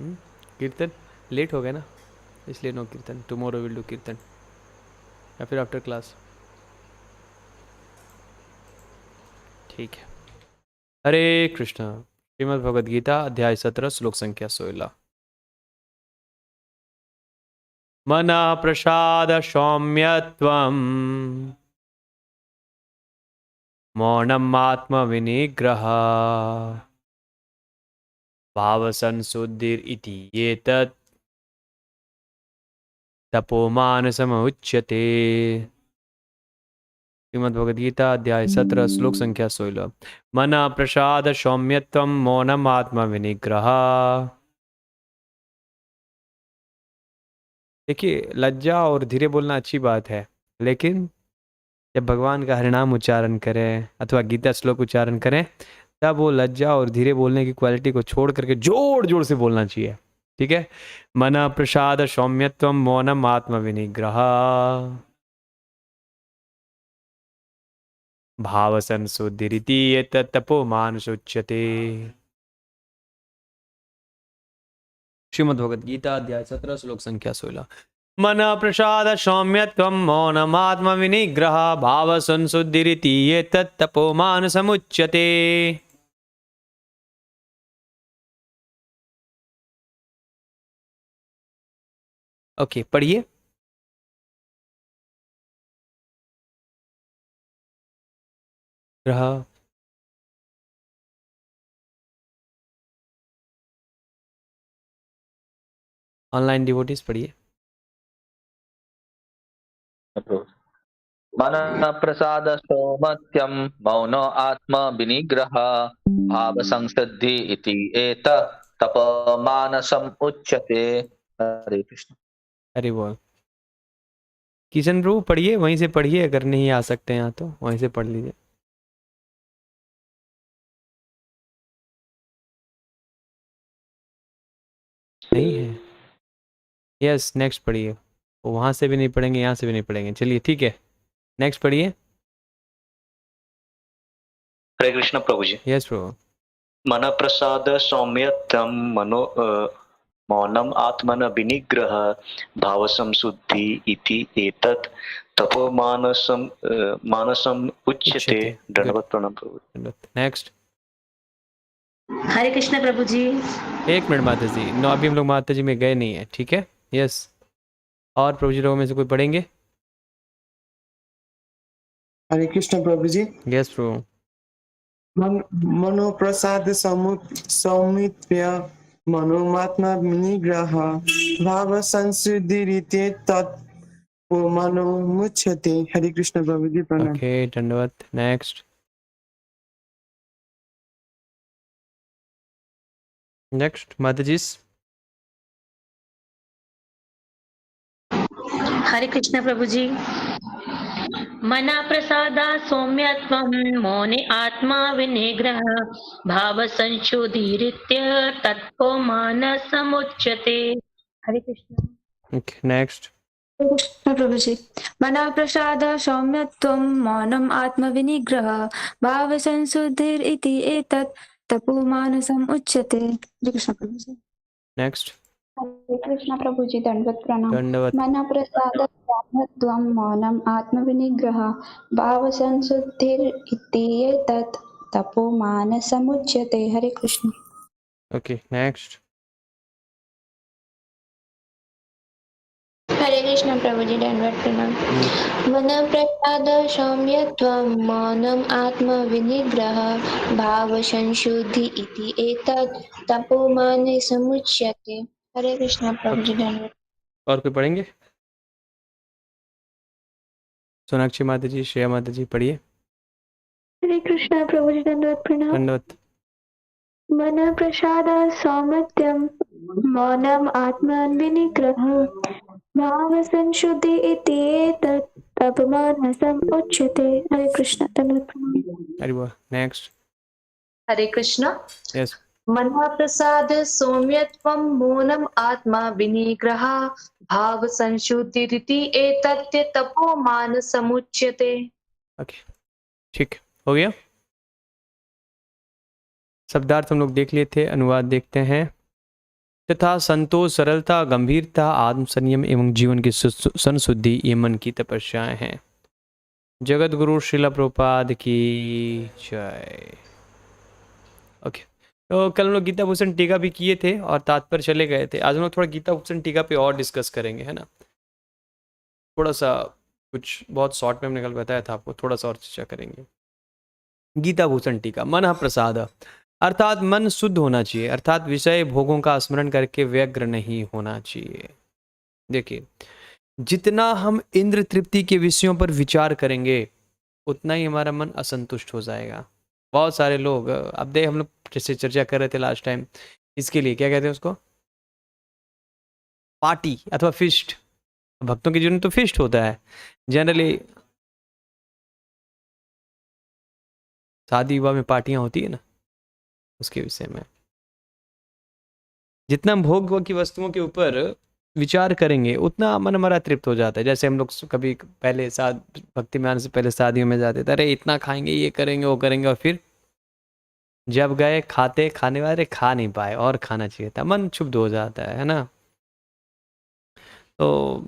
कीर्तन लेट हो गया ना, इसलिए नो कीर्तन। टुमारो विल डू कीर्तन, या फिर आफ्टर क्लास। ठीक है। हरे कृष्णा। श्रीमद् भगवद गीता अध्याय 17 श्लोक संख्या 16। मना प्रसाद सौम्यत्वम् मौनम् आत्मविनिग्रह भाव संशुद्धिर इति एतत् तपोमानसमुच्यते। श्रीमद् भगवद गीता अध्याय 17 श्लोक संख्या 16। मना प्रसाद सौम्यत्वम् मौनम् आत्मविनिग्रह। देखिए, लज्जा और धीरे बोलना अच्छी बात है, लेकिन जब भगवान का हरिनाम उच्चारण करें अथवा गीता श्लोक उच्चारण करें, तब वो लज्जा और धीरे बोलने की क्वालिटी को छोड़ करके जोर जोर से बोलना चाहिए। ठीक है। मन प्रसाद सौम्यत्वम मौनम आत्म विनिग्रह भाव संशुद्धिरिति एतत् तपोमानसुच्यते। श्रीमद् भगवद गीता अध्याय 17 श्लोक संख्या 16। मन प्रसाद सौम्यत्वं मौनमात्म विनिग्रह भाव संशुद्धिरिति एतत् तपोमानसमुच्यते। ओके, पढ़िए। ग्रह। ऑनलाइन डिवोटीज पढ़िए। मन प्रसाद सौमत्यम मौन आत्म विनिग्रह भाव संसिद्धि इति एतत् तपमानसम उच्यते। हरे कृष्ण। अरे बोल किशन प्रभु, पढ़िए, वहीं से पढ़िए, अगर नहीं आ सकते यहाँ तो वहीं से पढ़ लीजिए। नहीं है। यस, नेक्स्ट पढ़िए। वहाँ से भी नहीं पढ़ेंगे, यहाँ से भी नहीं पढ़ेंगे, चलिए ठीक है, नेक्स्ट पढ़िए। हरे कृष्ण प्रभु जी। यस प्रभु। मन प्रसाद सौम्यत्वम मौनम आत्मन विनिग्रह भाव संशुद्धि इति एतत् तपोमानसम मानसम उच्यते। गुड। दंडवत प्रणाम प्रभु। नेक्स्ट। हरे कृष्ण प्रभु जी। एक मिनट माता जी, नो अभी हम लोग माता जी में गए नहीं है, ठीक है। यस, और प्रभु जी लोगों में से कोई पढ़ेंगे? हरे कृष्ण प्रभु जी। यस प्रभु। मनो प्रसाद सौमित्य मनोमात्मा विनिग्रह भाव संशुद्धि तत् मनो मुच्यते। हरे कृष्ण प्रभु जी, प्रणाम। ओके, दंडवत। नेक्स्ट। नेक्स्ट माता जी। हरे कृष्ण प्रभु जी। मना प्रसादा सौम्यत्वं मौने आत्मा विनिग्रह भाव संशोधिरित्य तत्पमानसमुच्यते। हरे कृष्ण। Okay, next. कृष्ण प्रभु जी। मना प्रसाद सौम्यत्वं मौनम् आत्मविनिग्रह भाव संशुद्धिरिति एतत् तपोमानसम् उच्यते। हरे कृष्ण प्रभु जी। नेक्स्ट। हरे कृष्ण प्रभु जी, दंडवत प्रणाम। दंडवत। मना प्रसाद सौम्यत्वं मौनम् आत्मविनिग्रह भाव संशुद्धिरिति एतत् तपोमानसम् उच्यते। हरे कृष्ण। Okay, next. हरे कृष्ण प्रभु जी, दंडवत प्रणाम। मन प्रसाद सौम्यत्वं मौनम् आत्म विनिग्रह भाव संशुद्धि इति एतत् तपोमानसमुच्यते। हरे कृष्ण प्रभु जी, दंडवत। और कोई पढ़ेंगे? सोनाक्षी माता जी, श्रेया माता जी, पढ़िए। हरे कृष्ण प्रभु जी, दंडवत प्रणाम। दंडवत। मन प्रसाद सौमत्यं मौनम् आत्म विनिग्रह भाव संशुद्धि इति एतत् तपोमानसम् उच्यते। हरे कृष्ण, दंडवत प्रणाम। अरे वाह, नेक्स्ट। हरे कृष्ण। यस। मना प्रसाद सौम्यत्वं मौनम् आत्मा विनिग्रह भाव संशुद्धिरिति एतत् तपोमानसमुच्यते। ओके, ठीक हो गया। शब्दार्थ हम लोग देख लिए थे, अनुवाद देखते हैं। तथा संतोष, सरलता, गंभीरता, आत्म संयम एवं जीवन की संशुद्धि ये मन की तपस्याएं हैं। जगत गुरु श्रीला प्रभुपाद की जय। ओके, तो कल हम लोग गीता भूषण टीका भी किए थे और तात्पर्य चले गए थे। आज हम लोग थोड़ा गीता भूषण टीका पे और डिस्कस करेंगे, है ना। थोड़ा सा कुछ बहुत शॉर्ट में हमने कल बताया था आपको, थोड़ा सा और चर्चा करेंगे। गीता भूषण टीका। मन प्रसाद अर्थात मन शुद्ध होना चाहिए, अर्थात विषय भोगों का स्मरण करके व्यग्र नहीं होना चाहिए। देखिए, जितना हम इंद्र तृप्ति के विषयों पर विचार करेंगे उतना ही हमारा मन असंतुष्ट हो जाएगा। बहुत सारे लोग, अब देख हम लोग जैसे चर्चा कर रहे थे लास्ट टाइम, इसके लिए क्या कहते हैं उसको, पार्टी अथवा फिस्ट। भक्तों के जीवन में तो फिस्ट होता है जनरली, शादी विवाह में पार्टियां होती है ना, उसके विषय में। जितना हम भोग की वस्तुओं के ऊपर विचार करेंगे उतना मन हमारा तृप्त हो जाता है। जैसे हम लोग कभी पहले भक्ति में आने से पहले शादियों में जाते थे, अरे इतना खाएंगे, ये करेंगे, वो करेंगे, और फिर जब गए खाने वाले खा नहीं पाए और खाना चाहिए था, मन क्षुब्ध हो जाता है ना। तो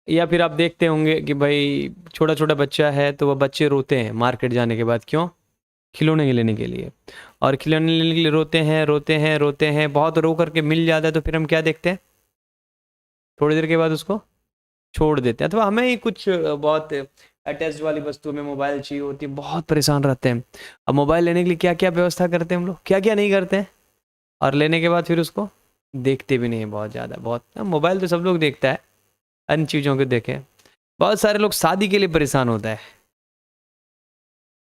या फिर आप देखते होंगे कि भाई छोटा छोटा बच्चा है तो वह बच्चे रोते हैं मार्केट जाने के बाद, क्यों? खिलौने लेने के लिए। और खिलौने लेने के लिए रोते हैं, बहुत रो करके मिल जाता है तो फिर हम क्या देखते हैं, थोड़ी देर के बाद उसको छोड़ देते हैं। अथवा हमें ही कुछ बहुत अटैच्ड वाली वस्तु में मोबाइल चाहिए होती है, बहुत परेशान रहते हैं। अब मोबाइल लेने के लिए क्या क्या व्यवस्था करते हैं हम लोग, क्या क्या नहीं करते हैं, और लेने के बाद फिर उसको देखते भी नहीं है बहुत ज़्यादा। बहुत मोबाइल तो सब लोग देखता है, अन्य चीज़ों को देखें। बहुत सारे लोग शादी के लिए परेशान होता है,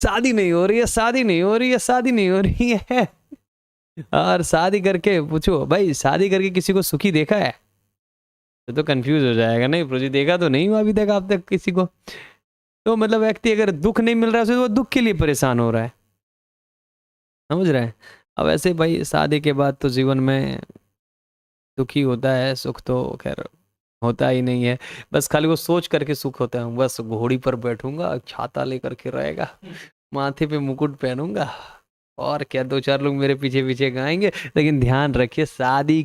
शादी नहीं हो रही है, शादी नहीं हो रही है, शादी नहीं हो रही है। और शादी करके पूछो भाई, शादी करके किसी को सुखी देखा है? तो कंफ्यूज हो जाएगा, नहीं प्रभु जी देखा तो नहीं हुआ अभी तक आप तक किसी को। तो मतलब व्यक्ति अगर दुख नहीं मिल रहा है तो वो दुख के लिए परेशान हो रहा है, समझ रहे हैं। अब ऐसे भाई शादी के बाद तो जीवन में दुखी होता है, सुख तो खैर होता ही नहीं है। बस खाली वो सोच करके सुख होता है, बस घोड़ी पर बैठूंगा, छाता लेकर के रहेगा, माथे पे मुकुट पहनूंगा, और क्या दो चार लोग मेरे पीछे पीछे गाएंगे। लेकिन ध्यान रखिए, शादी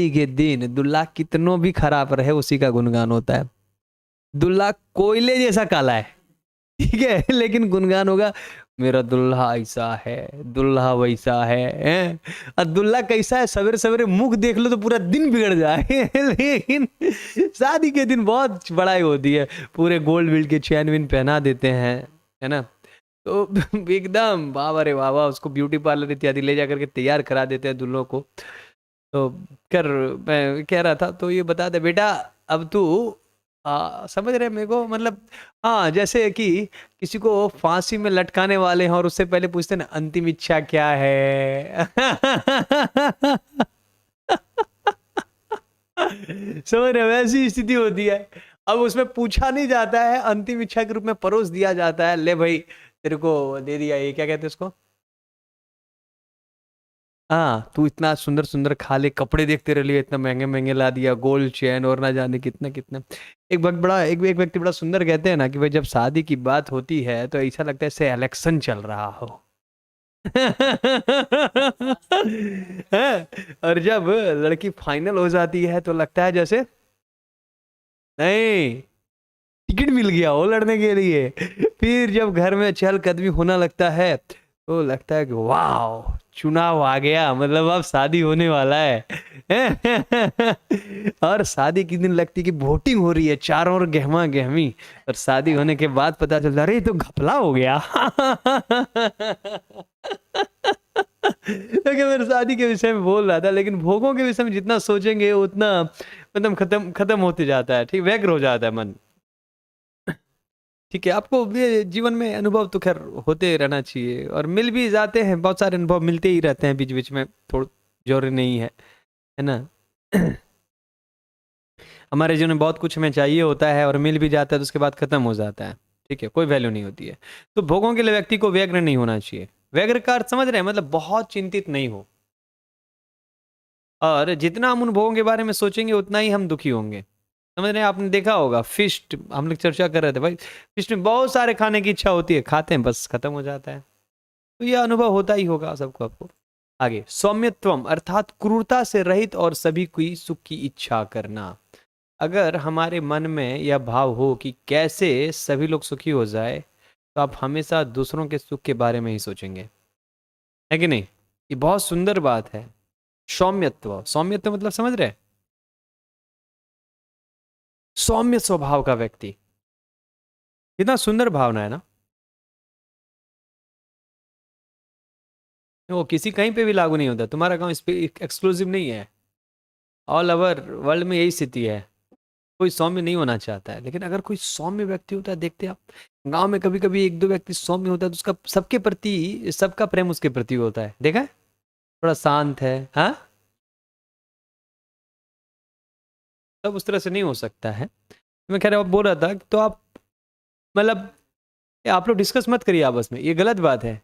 के दिन दुल्हा कितनों भी खराब रहे उसी का गुणगान होता है। दुल्हा कोयले जैसा काला है, ठीक है, लेकिन गुणगान होगा, मेरा दुल्हा ऐसा है, दुल्हा वैसा है। और दुल्हा कैसा है, सवेरे सवेरे मुख देख लो तो पूरा दिन बिगड़ जाए। लेकिन शादी के दिन बहुत बड़ाई होती है, पूरे गोल्ड विल्ड के चैन विन पहना देते हैं, है ना। तो एकदम बाबा रे बाबा, उसको ब्यूटी पार्लर इत्यादि ले जा करके तैयार करा देते हैं दुल्हों को। तो मैं कह रहा था, तो ये बता दे बेटा, अब तू समझ रहे मेरे को, मतलब हाँ, जैसे कि किसी को फांसी में लटकाने वाले हैं और उससे पहले पूछते हैं ना अंतिम इच्छा क्या है। समझ रहे, वैसी स्थिति होती है। अब उसमें पूछा नहीं जाता है, अंतिम इच्छा के रूप में परोस दिया जाता है, ले भाई तेरे को दे दिया, ये क्या कहते हैं उसको, हाँ तू इतना सुंदर सुंदर खा ले, कपड़े देखते रह लिए, इतना महंगे महंगे ला दिया, गोल्ड चेन और ना जाने कितना कितना। एक व्यक्ति बड़ा सुंदर कहते हैं ना कि भाई जब शादी की बात होती है तो ऐसा लगता है जैसे इलेक्शन चल रहा हो। और जब लड़की फाइनल हो जाती है तो लगता है जैसे नहीं, टिकट मिल गया हो लड़ने के लिए। फिर जब घर में चहल कदमी होना लगता है तो लगता है कि वाह चुनाव आ गया, मतलब अब शादी होने वाला है। और शादी के दिन लगती है कि वोटिंग हो रही है, चारों ओर गहमा गहमी, और शादी होने के बाद पता चलता अरे तो घपला हो गया। लेकिन मैं शादी के विषय में बोल रहा था, लेकिन भोगों के विषय में जितना सोचेंगे उतना मतलब खत्म होते जाता है, ठीक, व्यग्र हो जाता है मन। ठीक है, आपको ये जीवन में अनुभव तो खैर होते रहना चाहिए, और मिल भी जाते हैं, बहुत सारे अनुभव मिलते ही रहते हैं बीच बीच में, थोड़ा जरूरी नहीं है ना। हमारे जीवन में बहुत कुछ हमें चाहिए होता है और मिल भी जाता है तो उसके बाद खत्म हो जाता है, ठीक है, कोई वैल्यू नहीं होती है। तो भोगों के लिए व्यक्ति को व्यग्र नहीं होना चाहिए। व्यग्र का अर्थ समझ रहे हैं, मतलब बहुत चिंतित नहीं हो, और जितना हम उन भोगों के बारे में सोचेंगे उतना ही हम दुखी होंगे। समझ रहे हैं, आपने देखा होगा फिस्ट, हम लोग चर्चा कर रहे थे भाई, फिस्ट में बहुत सारे खाने की इच्छा होती है, खाते हैं बस खत्म हो जाता है। तो यह अनुभव होता ही होगा सबको, आपको आगे सौम्यत्वम अर्थात क्रूरता से रहित और सभी की सुख की इच्छा करना। अगर हमारे मन में यह भाव हो कि कैसे सभी लोग सुखी हो जाए, तो आप हमेशा दूसरों के सुख के बारे में ही सोचेंगे, है कि नहीं? ये बहुत सुंदर बात है। सौम्यत्व, सौम्यत्व मतलब समझ रहे? सौम्य स्वभाव का व्यक्ति, कितना सुंदर भावना है ना। वो किसी कहीं पे भी लागू नहीं होता, तुम्हारा गांव इस पे एक्सक्लूसिव नहीं है, ऑल ओवर वर्ल्ड में यही स्थिति है। कोई सौम्य नहीं होना चाहता है, लेकिन अगर कोई सौम्य व्यक्ति होता है, देखते आप गांव में कभी कभी एक दो व्यक्ति सौम्य होता है तो उसका सबके प्रति, सबका प्रेम उसके प्रति होता है, देखा है? थोड़ा शांत है, हाँ, सब उस तरह से नहीं हो सकता है। मैं कह रहा बोल रहा था तो आप मतलब आप लोग डिस्कस मत करिए आपस में, ये गलत बात है।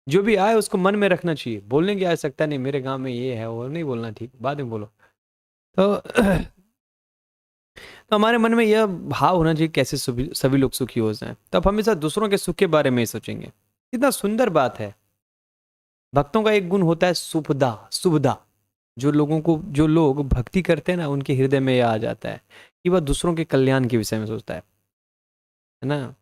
जो भी आए उसको मन में रखना चाहिए, बोलने की आ सकता नहीं मेरे गांव में ये है वो नहीं बोलना, ठीक, बाद में बोलो। तो हमारे मन में यह भाव होना चाहिए कैसे सभी लोग सुखी हो जाएं, तो आप हमेशा दूसरों के सुख के बारे में ही सोचेंगे। कितना सुंदर बात है। भक्तों का एक गुण होता है शुभदा, शुभदा। जो लोग भक्ति करते हैं ना, उनके हृदय में यह आ जाता है कि वह दूसरों के कल्याण के विषय में सोचता है ना,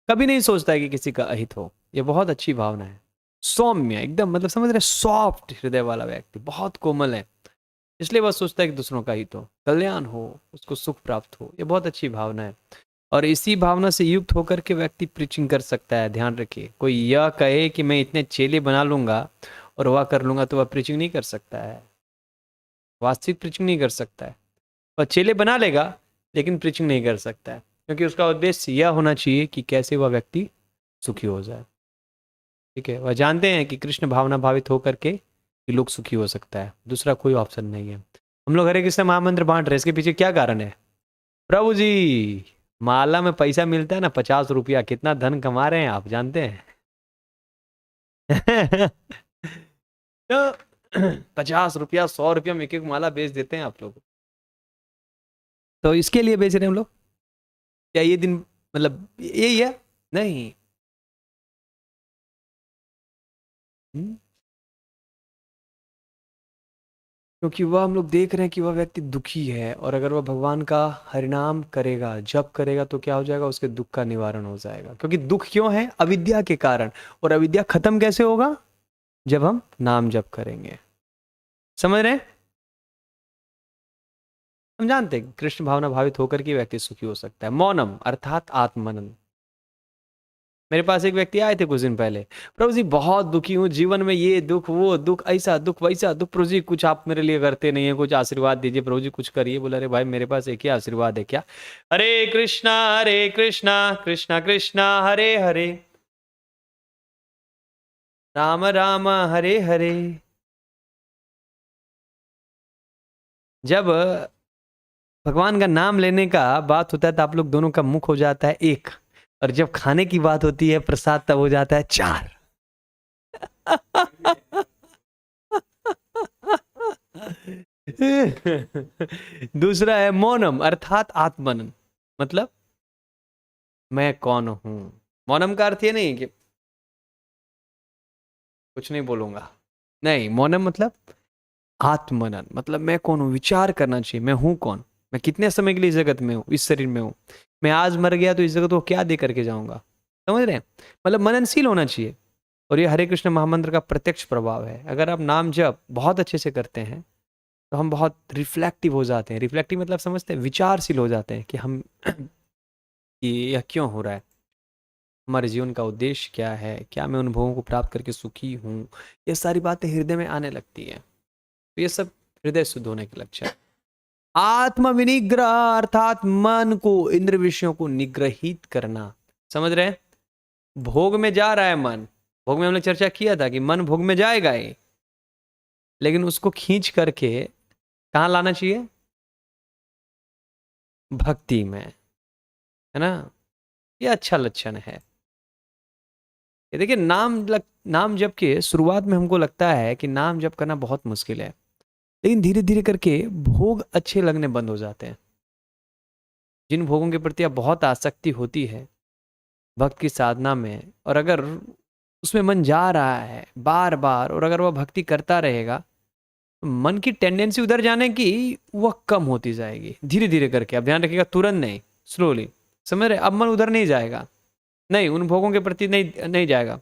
कभी नहीं सोचता है कि किसी का अहित हो। यह बहुत अच्छी भावना है। सौम्य एकदम, मतलब समझ रहे, सॉफ्ट हृदय वाला व्यक्ति, बहुत कोमल है, इसलिए वह सोचता है कि दूसरों का हित हो, कल्याण हो, उसको सुख प्राप्त हो। ये बहुत अच्छी भावना है, और इसी भावना से युक्त होकर के व्यक्ति प्रीचिंग कर सकता है। ध्यान रखिए, कोई यह कहे कि मैं इतने चेले बना लूंगा और वह कर लूंगा, तो वह प्रीचिंग नहीं कर सकता है, वास्तविक प्रीचिंग नहीं कर सकता है। वह चेले बना लेगा लेकिन प्रीचिंग नहीं कर सकता है, क्योंकि उसका उद्देश्य यह होना चाहिए कि कैसे वह व्यक्ति सुखी हो जाए। ठीक है, वह जानते हैं कि कृष्ण भावना भावित होकर के कि लोग सुखी हो सकता है, दूसरा कोई ऑप्शन नहीं है। हम लोग हरे कृष्ण महामंत्र बांट रहे हैं, इसके पीछे क्या कारण है? प्रभु जी, माला में पैसा मिलता है ना, 50 रुपया, कितना धन कमा रहे हैं आप जानते हैं? तो 50 रुपया, 100 रुपया में एक एक माला बेच देते हैं आप लोग, तो इसके लिए बेच रहे हैं हम लोग? क्या ये दिन मतलब यही है? नहीं। क्योंकि वह हम लोग देख रहे हैं कि वह व्यक्ति दुखी है, और अगर वह भगवान का हरिनाम करेगा, जप करेगा, तो क्या हो जाएगा? उसके दुख का निवारण हो जाएगा। क्योंकि दुख क्यों है? अविद्या के कारण। और अविद्या खत्म कैसे होगा? जब हम नाम जप करेंगे। समझ रहे हैं? हम जानते हैं कृष्ण भावना भावित होकर के व्यक्ति सुखी हो सकता है। मौनम अर्थात आत्मनन। मेरे पास एक व्यक्ति आए थे कुछ दिन पहले, प्रभु जी बहुत दुखी हूँ, जीवन में ये दुख वो दुख, ऐसा दुख वैसा दुख, प्रभु जी कुछ आप मेरे लिए करते नहीं है, कुछ आशीर्वाद दीजिए, प्रभु जी कुछ करिए। बोला अरे भाई मेरे पास एक ही आशीर्वाद है, क्या? हरे कृष्णा कृष्णा कृष्णा हरे हरे, राम राम हरे हरे। जब भगवान का नाम लेने का बात होता है तो आप लोग दोनों का मुख हो जाता है एक, और जब खाने की बात होती है प्रसाद, तब हो जाता है 4। दूसरा है मौनम अर्थात आत्मनन, मतलब मैं कौन हूं। मौनम का अर्थ ये नहीं कि कुछ नहीं बोलूंगा, नहीं, मौनम मतलब आत्मनन, मतलब मैं कौन हूं, विचार करना चाहिए, मैं हूं कौन, मैं कितने समय के लिए इस जगत में हूं, इस शरीर में हूं, मैं आज मर गया तो इस जगत को क्या दे करके जाऊंगा। समझ रहे हैं? मतलब मननशील होना चाहिए। और ये हरे कृष्ण महामंत्र का प्रत्यक्ष प्रभाव है। अगर आप नाम जप बहुत अच्छे से करते हैं तो हम बहुत रिफ्लेक्टिव हो जाते हैं। रिफ्लेक्टिव मतलब समझते हैं, विचारशील हो जाते हैं कि हम कि यह क्यों हो रहा है, हमारे जीवन का उद्देश्य क्या है, क्या मैं अनुभवों को प्राप्त करके सुखी हूँ, ये सारी बातें हृदय में आने लगती हैं। तो ये सब हृदय शुद्ध होने के लक्षण। आत्म विनिग्रह अर्थात मन को, इंद्र विषयों को निग्रहित करना। समझ रहे हैं? भोग में जा रहा है मन, भोग में हमने चर्चा किया था कि मन भोग में जाएगा ही, लेकिन उसको खींच करके कहाँ लाना चाहिए? भक्ति में, है ना? ये अच्छा लक्षण है। ये देखिए, नाम जप के शुरुआत में हमको लगता है कि नाम जप करना बहुत मुश्किल है, लेकिन धीरे धीरे करके भोग अच्छे लगने बंद हो जाते हैं। जिन भोगों के प्रति अब बहुत आसक्ति होती है भक्त की साधना में, और अगर उसमें मन जा रहा है बार बार, और अगर वह भक्ति करता रहेगा तो मन की टेंडेंसी उधर जाने की वह कम होती जाएगी धीरे धीरे करके। अब ध्यान रखिएगा, तुरंत नहीं, स्लोली, समझ रहे? अब मन उधर नहीं जाएगा, नहीं उन भोगों के प्रति नहीं जाएगा।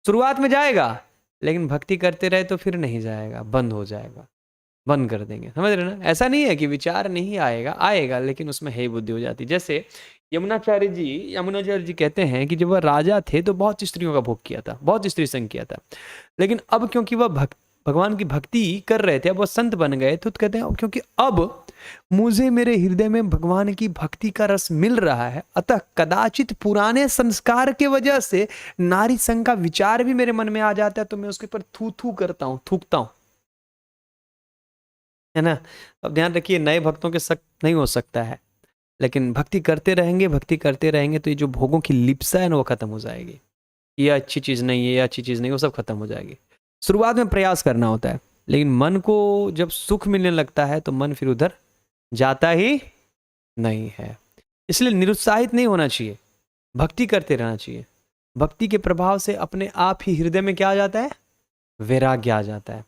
शुरुआत में जाएगा, लेकिन भक्ति करते रहे तो फिर नहीं जाएगा, बंद हो जाएगा, बंद कर देंगे, समझ रहे ना? ऐसा नहीं है कि विचार नहीं आएगा, आएगा, लेकिन उसमें है बुद्धि हो जाती। जैसे यमुनाचार्य जी कहते हैं कि जब वह राजा थे तो बहुत स्त्रियों का भोग किया था, बहुत स्त्री संग किया था, लेकिन अब क्योंकि वह भगवान की भक्ति कर रहे थे, अब वह संत बन गए थे, तो कहते हैं क्योंकि अब मुझे मेरे हृदय में भगवान की भक्ति का रस मिल रहा है, अतः कदाचित पुराने संस्कार के वजह से नारी संग का विचार भी मेरे मन में आ जाता है, तो मैं उसके ऊपर थू थू करता हूं, थूकता हूं, है ना? अब ध्यान रखिए, नए भक्तों के सख्त नहीं हो सकता है, लेकिन भक्ति करते रहेंगे तो ये जो भोगों की लिप्सा है ना वो खत्म हो जाएगी। ये अच्छी चीज नहीं है, ये अच्छी चीज नहीं, वो सब खत्म हो जाएगी। शुरुआत में प्रयास करना होता है, लेकिन मन को जब सुख मिलने लगता है तो मन फिर उधर जाता ही नहीं है। इसलिए निरुत्साहित नहीं होना चाहिए, भक्ति करते रहना चाहिए। भक्ति के प्रभाव से अपने आप ही हृदय में क्या आ जाता है? वैराग्य आ जाता है।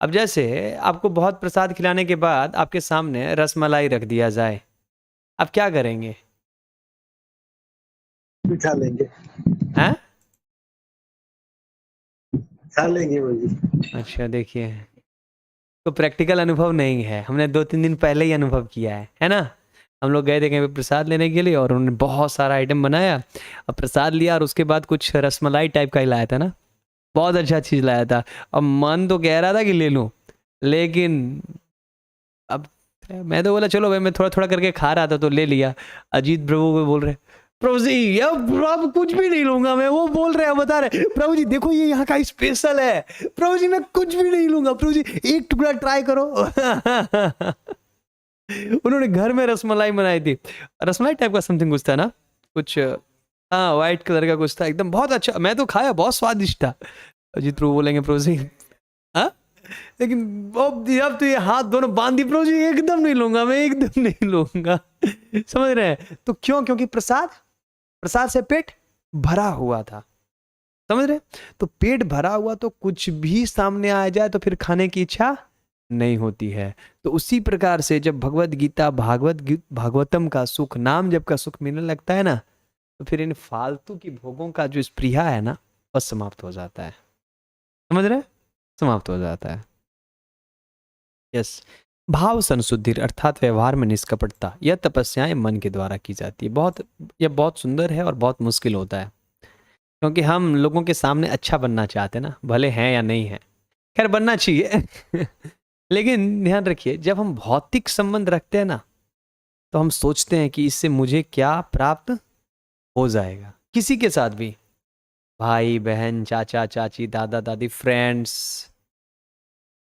अब जैसे आपको बहुत प्रसाद खिलाने के बाद आपके सामने रसमलाई रख दिया जाए, आप क्या करेंगे? खा लेंगे, हैं? खा लेंगे वही। अच्छा, देखिए, तो प्रैक्टिकल अनुभव नहीं है, हमने 2-3 दिन पहले ही अनुभव किया है ना? हम लोग गए थे कहीं पे प्रसाद लेने के लिए, और उन्होंने बहुत सारा आइटम बनाया, अब प्रसाद लिया, और उसके बाद कुछ रसमलाई टाइप का ही लाया था ना, बहुत अच्छा चीज लाया था। अब मन तो कह रहा था कि ले लूं, लेकिन अब मैं तो बोला चलो भाई, मैं थोड़ा थोड़ा करके खा रहा था तो ले लिया। अजीत प्रभु को बोल रहे, प्रभु जी ये अब कुछ भी नहीं लूंगा मैं, वो बोल रहे हैं, बता रहे, प्रभु जी देखो ये यहाँ का स्पेशल है, प्रभु जी मैं कुछ भी नहीं लूंगा, प्रभु जी एक टुकड़ा ट्राई करो। उन्होंने घर में रसमलाई बनाई थी, रसमलाई टाइप का समथिंग कुछ था ना, कुछ, हाँ व्हाइट कलर का कुछ था, एकदम बहुत अच्छा, मैं तो खाया, बहुत स्वादिष्ट था। अजीत प्रभु बोलेंगे प्रभु जी, हाँ, लेकिन अब तो ये हाथ दोनों बांध दी, प्रभु जी एकदम नहीं लूंगा मैं, एकदम नहीं लूंगा। समझ रहे हैं? तो क्यों? क्योंकि प्रसाद से पेट भरा हुआ था, समझ रहे? तो पेट भरा हुआ तो कुछ भी सामने आ जाए तो फिर खाने की इच्छा नहीं होती है। तो उसी प्रकार से जब भगवत गीता, भागवतम का सुख, नाम जब का सुख मिलने लगता है ना, तो फिर इन फालतू की भोगों का जो स्पृहा है ना, वह समाप्त हो जाता है। समझ रहे? समाप्त हो जाता है। यस, भाव संशुद्धि अर्थात व्यवहार में निष्कपटता, यह तपस्याएं मन के द्वारा की जाती है। यह बहुत सुंदर है और बहुत मुश्किल होता है, क्योंकि हम लोगों के सामने अच्छा बनना चाहते हैं ना, भले हैं या नहीं है, खैर बनना चाहिए। लेकिन ध्यान रखिए, जब हम भौतिक संबंध रखते हैं ना, तो हम सोचते हैं कि इससे मुझे क्या प्राप्त हो जाएगा। किसी के साथ भी, भाई बहन, चाचा चाची, दादा दादी, फ्रेंड्स,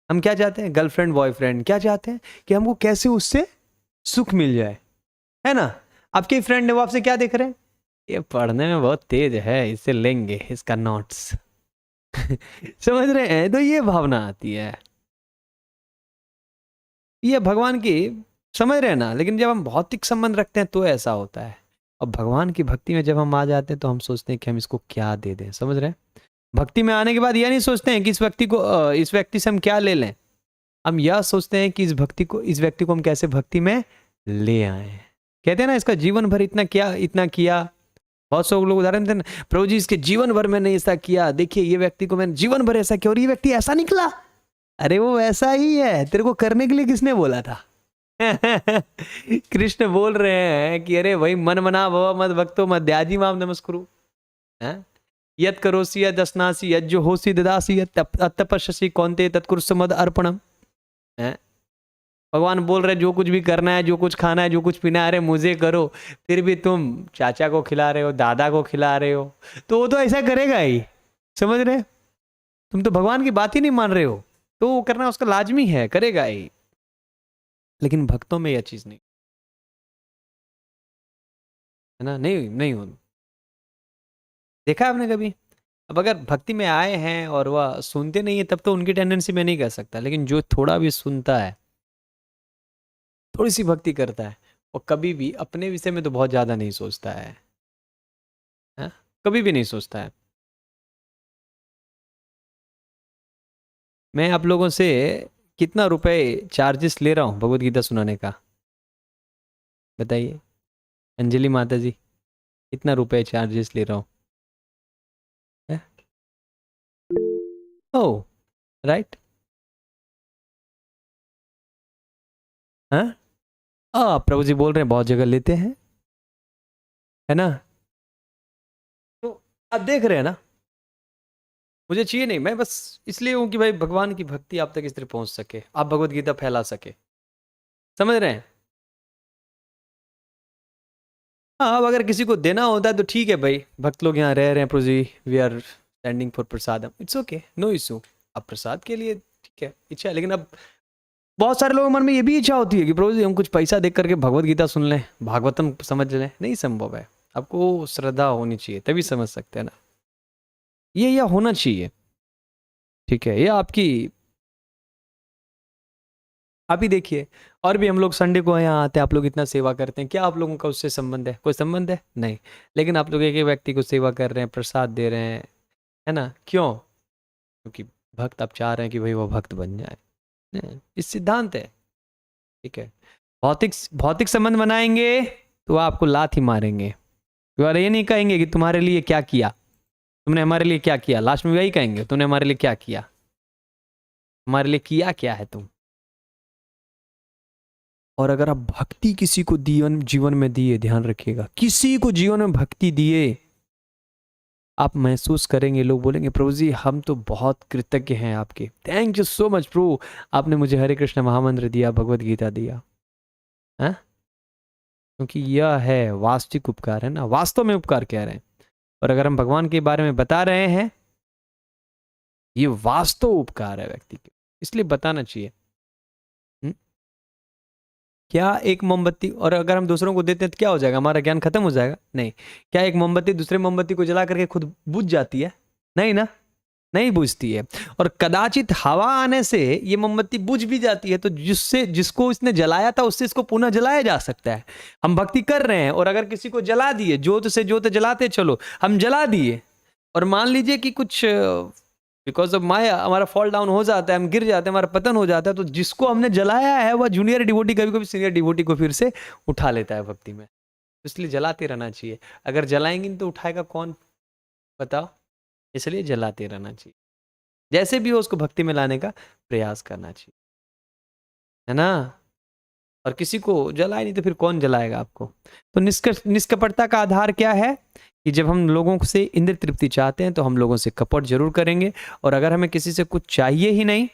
हम क्या चाहते हैं? गर्लफ्रेंड बॉयफ्रेंड, क्या चाहते हैं कि हमको कैसे उससे सुख मिल जाए, है ना? आपके फ्रेंड है, वो आपसे क्या देख रहे हैं? ये पढ़ने में बहुत तेज है, इससे लेंगे इसका नोट्स। समझ रहे हैं? तो ये भावना आती है, ये भगवान की, समझ रहे हैं ना? लेकिन जब हम भौतिक संबंध रखते हैं तो ऐसा होता है। अब भगवान की भक्ति में जब हम आ जाते हैं तो हम सोचते हैं कि हम इसको क्या दे दें, समझ रहे हैं? भक्ति में आने के बाद यह नहीं सोचते हैं कि इस व्यक्ति से हम क्या ले लें, हम यह सोचते हैं कि इस व्यक्ति को हम कैसे भक्ति में ले आए। कहते हैं ना, इसका जीवन भर इतना किया। बहुत से लोग उदाहरण देते हैं, प्रभु जी इसके जीवन भर मैंने ऐसा किया, देखिए ये व्यक्ति को मैंने जीवन भर ऐसा किया और ये व्यक्ति ऐसा निकला। अरे वो वैसा ही है, तेरे को करने के लिए किसने बोला था? कृष्ण बोल रहे हैं कि अरे भाई, मन मना भव मद भक्तो मध्याजी माम नमस्कुरु, यत करोसी यद अस्नासी यद जो होसी ददासी यद तपस्यसि कौन्ते तत्कुरुष्व मद अर्पणम। भगवान बोल रहे जो कुछ भी करना है, जो कुछ खाना है, जो कुछ पीना है, अरे मुझे करो। फिर भी तुम चाचा को खिला रहे हो, दादा को खिला रहे हो, तो वो तो ऐसा करेगा ही, समझ रहे? तुम तो भगवान की बात ही नहीं मान रहे हो, तो वो करना उसका लाजमी है, करेगा ही। लेकिन भक्तों में यह चीज नहीं है ना, नहीं हो। देखा आपने कभी? अब अगर भक्ति में आए हैं और वह सुनते नहीं है, तब तो उनकी टेंडेंसी मैं नहीं कह सकता, लेकिन जो थोड़ा भी सुनता है, थोड़ी सी भक्ति करता है, और कभी भी अपने विषय में तो बहुत ज्यादा नहीं सोचता है, कभी भी नहीं सोचता है। मैं आप लोगों से कितना रुपए चार्जेस ले रहा हूँ भगवत गीता सुनाने का, बताइए अंजलि माता जी, कितना रुपए चार्जेस ले रहा हूँ? ओ राइट, हाँ प्रभु जी बोल रहे हैं बहुत जगह लेते हैं, है ना? तो आप देख रहे हैं ना, मुझे चाहिए नहीं, मैं बस इसलिए हूं कि भाई भगवान की भक्ति आप तक इस तरह पहुंच सके, आप भगवत गीता फैला सके, समझ रहे हैं? हाँ, अब अगर किसी को देना होता है तो ठीक है भाई, भक्त लोग यहाँ रह रहे हैं Prabhu ji, we are standing for prasadam, it's okay, no issue. अब प्रसाद के लिए ठीक है इच्छा है, लेकिन अब बहुत सारे लोगों के मन में ये भी इच्छा होती है कि प्रभु जी हम कुछ पैसा देख करके भगवत गीता सुन लें, भागवतम समझ लें, नहीं संभव है। आपको श्रद्धा होनी चाहिए तभी समझ सकते हैं ना, ये होना चाहिए, ठीक है? ये आपकी, आप ही देखिए, और भी हम लोग संडे को यहाँ आते हैं, आप लोग इतना सेवा करते हैं, क्या आप लोगों का उससे संबंध है? कोई संबंध है? नहीं। लेकिन आप लोग एक एक व्यक्ति को सेवा कर रहे हैं, प्रसाद दे रहे हैं, है ना? क्यों? क्योंकि भक्त आप चाह रहे हैं कि भाई वो भक्त बन जाए, इस सिद्धांत है, ठीक है? भौतिक भौतिक संबंध बनाएंगे तो आपको लात ही मारेंगे, और ये नहीं कहेंगे कि तुम्हारे लिए क्या किया, तुमने हमारे लिए क्या किया, लास्ट में वही कहेंगे तुमने हमारे लिए क्या किया, हमारे लिए किया क्या है तुम। और अगर आप भक्ति किसी को जीवन में दिए, ध्यान रखिएगा, किसी को जीवन में भक्ति दिए, आप महसूस करेंगे, लोग बोलेंगे प्रभु जी हम तो बहुत कृतज्ञ हैं आपके, थैंक यू सो मच प्रभु, आपने मुझे हरे कृष्ण महामंत्र दिया, भगवत गीता दिया, है? क्योंकि यह है वास्तविक उपकार, है ना, वास्तव में उपकार कह रहे हैं। और अगर हम भगवान के बारे में बता रहे हैं, ये वास्तव उपकार है व्यक्ति के, इसलिए बताना चाहिए। क्या एक मोमबत्ती, और अगर हम दूसरों को देते हैं तो क्या हो जाएगा, हमारा ज्ञान खत्म हो जाएगा? नहीं। क्या एक मोमबत्ती दूसरे मोमबत्ती को जला करके खुद बुझ जाती है? नहीं ना, नहीं बुझती है। और कदाचित हवा आने से ये मोमबत्ती बुझ भी जाती है, तो जिसको इसने जलाया था उससे इसको पुनः जलाया जा सकता है। हम भक्ति कर रहे हैं और अगर किसी को जला दिए, जोत से जोत जलाते चलो, हम जला दिए और मान लीजिए कि कुछ बिकॉज ऑफ माया हमारा फॉल डाउन हो जाता है, हम गिर जाते हैं, हमारा पतन हो जाता है, तो जिसको हमने जलाया है वह जूनियर डिवोटी कभी कभी सीनियर डिवोटी को फिर से उठा लेता है भक्ति में, इसलिए जलाते रहना चाहिए। अगर जलाएंगे तो उठाएगा कौन, बताओ? इसलिए जलाते रहना चाहिए, जैसे भी हो उसको भक्ति में लाने का प्रयास करना चाहिए, है ना? और किसी को जलाए नहीं तो फिर कौन जलाएगा आपको? तो निष्कपटता का आधार क्या है कि जब हम लोगों से इंद्र तृप्ति चाहते हैं तो हम लोगों से कपट जरूर करेंगे, और अगर हमें किसी से कुछ चाहिए ही नहीं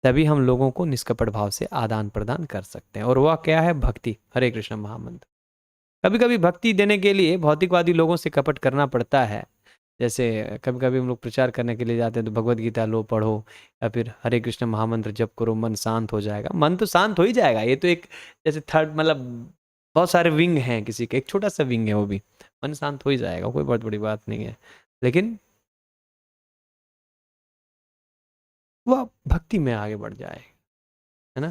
तभी हम लोगों को निष्कपट भाव से आदान प्रदान कर सकते हैं, और वह क्या है? भक्ति, हरे कृष्ण महामंत्र। कभी कभी भक्ति देने के लिए भौतिकवादी लोगों से कपट करना पड़ता है, जैसे कभी कभी हम लोग प्रचार करने के लिए जाते हैं तो भगवत गीता लो पढ़ो, या फिर हरे कृष्ण महामंत्र जप करो, मन शांत हो जाएगा। मन तो शांत हो ही जाएगा, ये तो एक जैसे थर्ड, मतलब बहुत सारे विंग हैं, किसी का एक छोटा सा विंग है, वो भी मन शांत हो ही जाएगा, कोई बहुत बड़ी बात नहीं है। लेकिन वह भक्ति में आगे बढ़ जाए, है ना?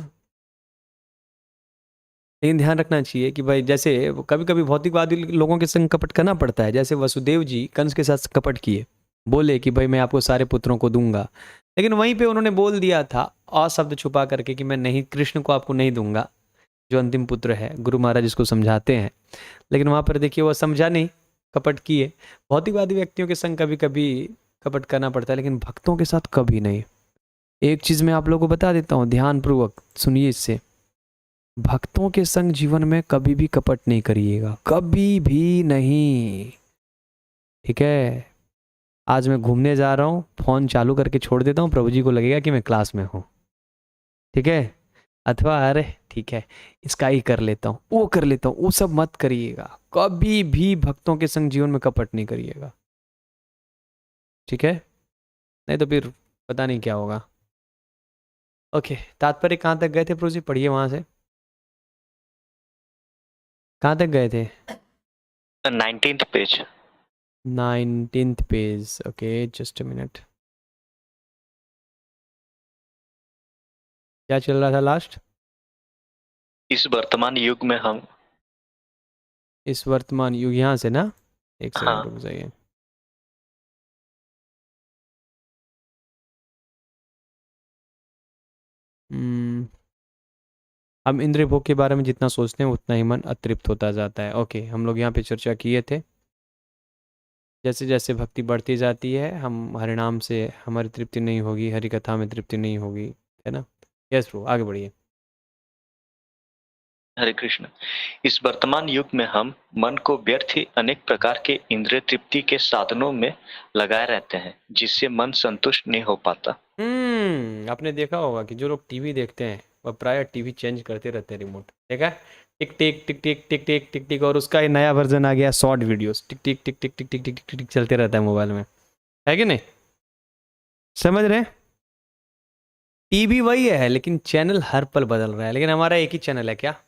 लेकिन ध्यान रखना चाहिए कि भाई जैसे कभी कभी भौतिकवादी लोगों के संग कपट करना पड़ता है, जैसे वसुदेव जी कंस के साथ कपट किए, बोले कि भाई मैं आपको सारे पुत्रों को दूंगा, लेकिन वहीं पे उन्होंने बोल दिया था शब्द छुपा करके कि मैं नहीं, कृष्ण को आपको नहीं दूंगा, जो अंतिम पुत्र है, गुरु महाराज इसको समझाते हैं। लेकिन वहां पर देखिए वह समझा नहीं, कपट किए। भौतिकवादी व्यक्तियों के संग कभी कभी कपट करना पड़ता है, लेकिन भक्तों के साथ कभी नहीं। एक चीज मैं आप लोगों को बता देता हूँ, ध्यानपूर्वक सुनिए इससे, भक्तों के संग जीवन में कभी भी कपट नहीं करिएगा, कभी भी नहीं, ठीक है? आज मैं घूमने जा रहा हूँ, फोन चालू करके छोड़ देता हूँ, प्रभु जी को लगेगा कि मैं क्लास में हूँ, ठीक है? अथवा अरे ठीक है इसका ही कर लेता हूँ, वो कर लेता हूँ, वो सब मत करिएगा, कभी भी भक्तों के संग जीवन में कपट नहीं करिएगा, ठीक है? नहीं तो फिर पता नहीं क्या होगा। ओके, तात्पर्य कहाँ तक गए थे प्रभु जी? पढ़िए वहां से, कहाँ तक गए थे? 19th page. 19th page, okay just a minute. क्या चल रहा था लास्ट? इस वर्तमान युग में हम, इस वर्तमान युग, यहाँ से ना, एक सेकंड हाँ रुक जाइए। हम्म, हम इंद्रिय भोग के बारे में जितना सोचते हैं उतना ही मन अतृप्त होता जाता है। ओके, हम लोग यहाँ पे चर्चा किए थे, जैसे जैसे भक्ति बढ़ती जाती है हम हरिनाम से हमारी तृप्ति नहीं होगी, हरि कथा में तृप्ति नहीं होगी, है ना। यस ब्रो, आगे बढ़िए। हरे कृष्ण। इस वर्तमान युग में हम मन को व्यर्थ ही अनेक प्रकार के इंद्रिय तृप्ति के साधनों में लगाए रहते हैं, जिससे मन संतुष्ट नहीं हो पाता। आपने देखा होगा कि जो लोग टीवी देखते हैं वह प्राय टीवी चेंज करते रहते हैं, रिमोट देखा है? टिक टिक टिक टिक टिक टिक टिक टिक, और उसका ही नया वर्जन आ गया शॉर्ट वीडियोस, टिक टिक टिक टिक टिक टिक टिक टिक टिक चलते रहता है मोबाइल में, है कि नहीं? समझ रहे हैं? टीवी वही है लेकिन चैनल हर पल बदल रहा है, लेकिन हमारा एक ही चैनल है क्या?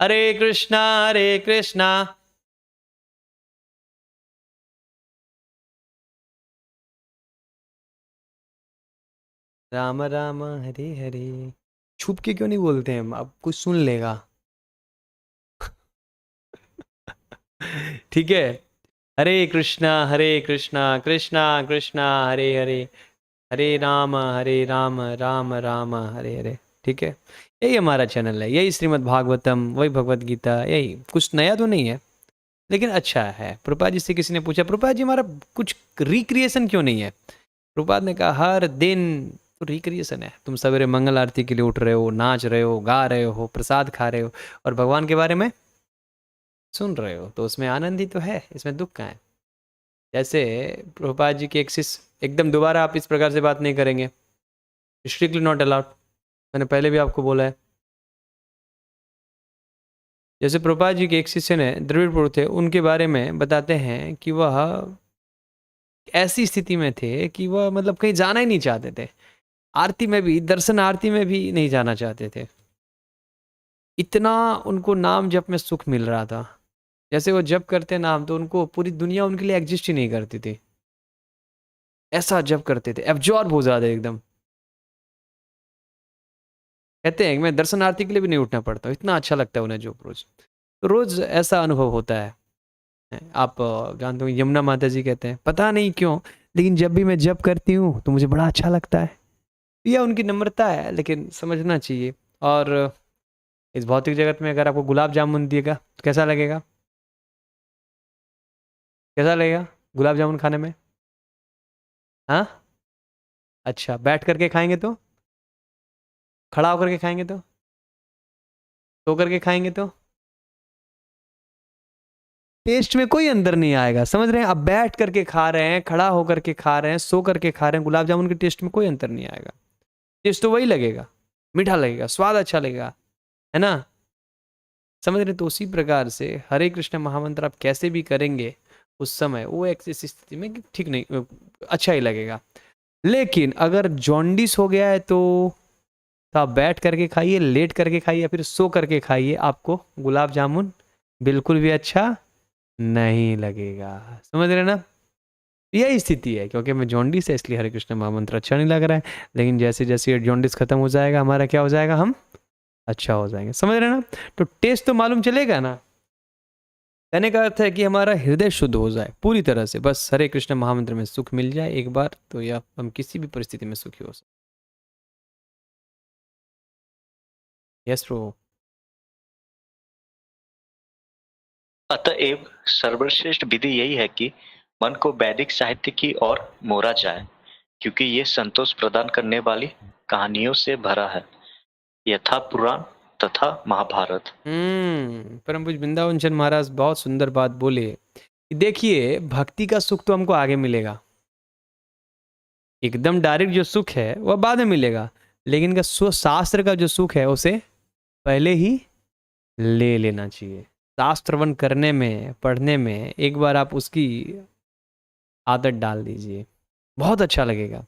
हरे कृष्णा हरे कृष्णा। राम राम हरे हरे। छुप के क्यों नहीं बोलते हैं, अब कुछ सुन लेगा। ठीक है। हरे कृष्णा कृष्णा कृष्णा हरे हरे, हरे राम राम राम हरे हरे। ठीक है, यही हमारा चैनल है, यही श्रीमद् भागवतम, वही भगवत गीता, यही कुछ नया तो नहीं है लेकिन अच्छा है। प्रभुपाद जी से किसी ने पूछा, प्रभुपाद जी हमारा कुछ रिक्रिएशन क्यों नहीं है? प्रभुपाद ने कहा हर दिन तो रिक्रिएशन है। तुम सवेरे मंगल आरती के लिए उठ रहे हो, नाच रहे हो, गा रहे हो, प्रसाद खा रहे हो और भगवान के बारे में सुन रहे हो, तो उसमें आनंद ही तो है, इसमें दुख कहाँ है? जैसे प्रभुपाद जी के एक शिष्य, एकदम दोबारा आप इस प्रकार से बात नहीं करेंगे, स्ट्रिक्टली नॉट अलाउड, मैंने पहले भी आपको बोला है। जैसे प्रभुपाद जी के एक शिष्य ने द्रविड़ थे, उनके बारे में बताते हैं कि वह ऐसी स्थिति में थे कि वह मतलब कहीं जाना ही नहीं चाहते थे, आरती में भी, दर्शन आरती में भी नहीं जाना चाहते थे, इतना उनको नाम जप में सुख मिल रहा था। जैसे वो जप करते नाम तो उनको पूरी दुनिया उनके लिए एग्जिस्ट ही नहीं करती थी, ऐसा जप करते थे, एब्जॉर्ब हो जाते एकदम। कहते हैं कि मैं दर्शन आरती के लिए भी नहीं उठना पड़ता, इतना अच्छा लगता है उन्हें जो रोज, तो रोज ऐसा अनुभव होता है। आप जानते हो यमुना माता जी कहते हैं पता नहीं क्यों, लेकिन जब भी मैं जप करती हूँ तो मुझे बड़ा अच्छा लगता है। यह उनकी नम्रता है, लेकिन समझना चाहिए। और इस भौतिक जगत में अगर आपको गुलाब जामुन दिएगा तो कैसा लगेगा? कैसा लगेगा गुलाब जामुन खाने में? हाँ, अच्छा, बैठ करके खाएंगे तो? खड़ा होकर के खाएंगे तो? सो करके खाएंगे तो? टेस्ट में कोई अंदर नहीं आएगा, समझ रहे हैं? अब बैठ करके खा रहे हैं, खड़ा होकर के खा रहे हैं, सो करके खा रहे हैं, गुलाब जामुन के टेस्ट में कोई अंतर नहीं आएगा। टेस्ट तो वही लगेगा, मीठा लगेगा, स्वाद अच्छा लगेगा, है ना? समझ रहे? तो उसी प्रकार से हरे कृष्ण महामंत्र आप कैसे भी करेंगे उस समय वो एक ऐसी स्थिति में कि ठीक नहीं, अच्छा ही लगेगा। लेकिन अगर जॉन्डिस हो गया है तो आप बैठ करके खाइए, लेट करके खाइए या फिर सो करके खाइए, आपको गुलाब जामुन बिल्कुल भी अच्छा नहीं लगेगा। समझ रहे ना? यही स्थिति है, क्योंकि मैं जॉन्डिस है इसलिए हरे कृष्ण महामंत्र अच्छा नहीं लग रहा है, लेकिन जैसे जैसे ये जॉन्डिस खत्म हो जाएगा हमारा क्या हो जाएगा, हम अच्छा हो जाएंगे। समझ रहे ना? तो टेस्ट तो मालूम चलेगा ना। कहने का अर्थ है कि हमारा हृदय शुद्ध हो जाए पूरी तरह से, बस हरे कृष्ण महामंत्र में सुख मिल जाए एक बार तो, या हम किसी भी परिस्थिति में सुखी हो सकते। Yes pro. अतएव सर्वश्रेष्ठ विधि यही है कि मन को वैदिक साहित्य की ओर मोड़ा जाए, क्योंकि ये संतोष प्रदान करने वाली कहानियों से भरा है, यथा पुराण तथा महाभारत। परम पूज्य वृंदावन चंद महाराज बहुत सुंदर बात बोले कि देखिए भक्ति का सुख तो हमको आगे मिलेगा, एकदम डायरेक्ट जो सुख है वह बाद में मिलेगा, लेकिन का शास्त्र का जो सुख है उसे पहले ही ले लेना चाहिए। शास्त्रवन करने में, पढ़ने में एक बार आप उसकी आदत डाल दीजिए, बहुत अच्छा लगेगा।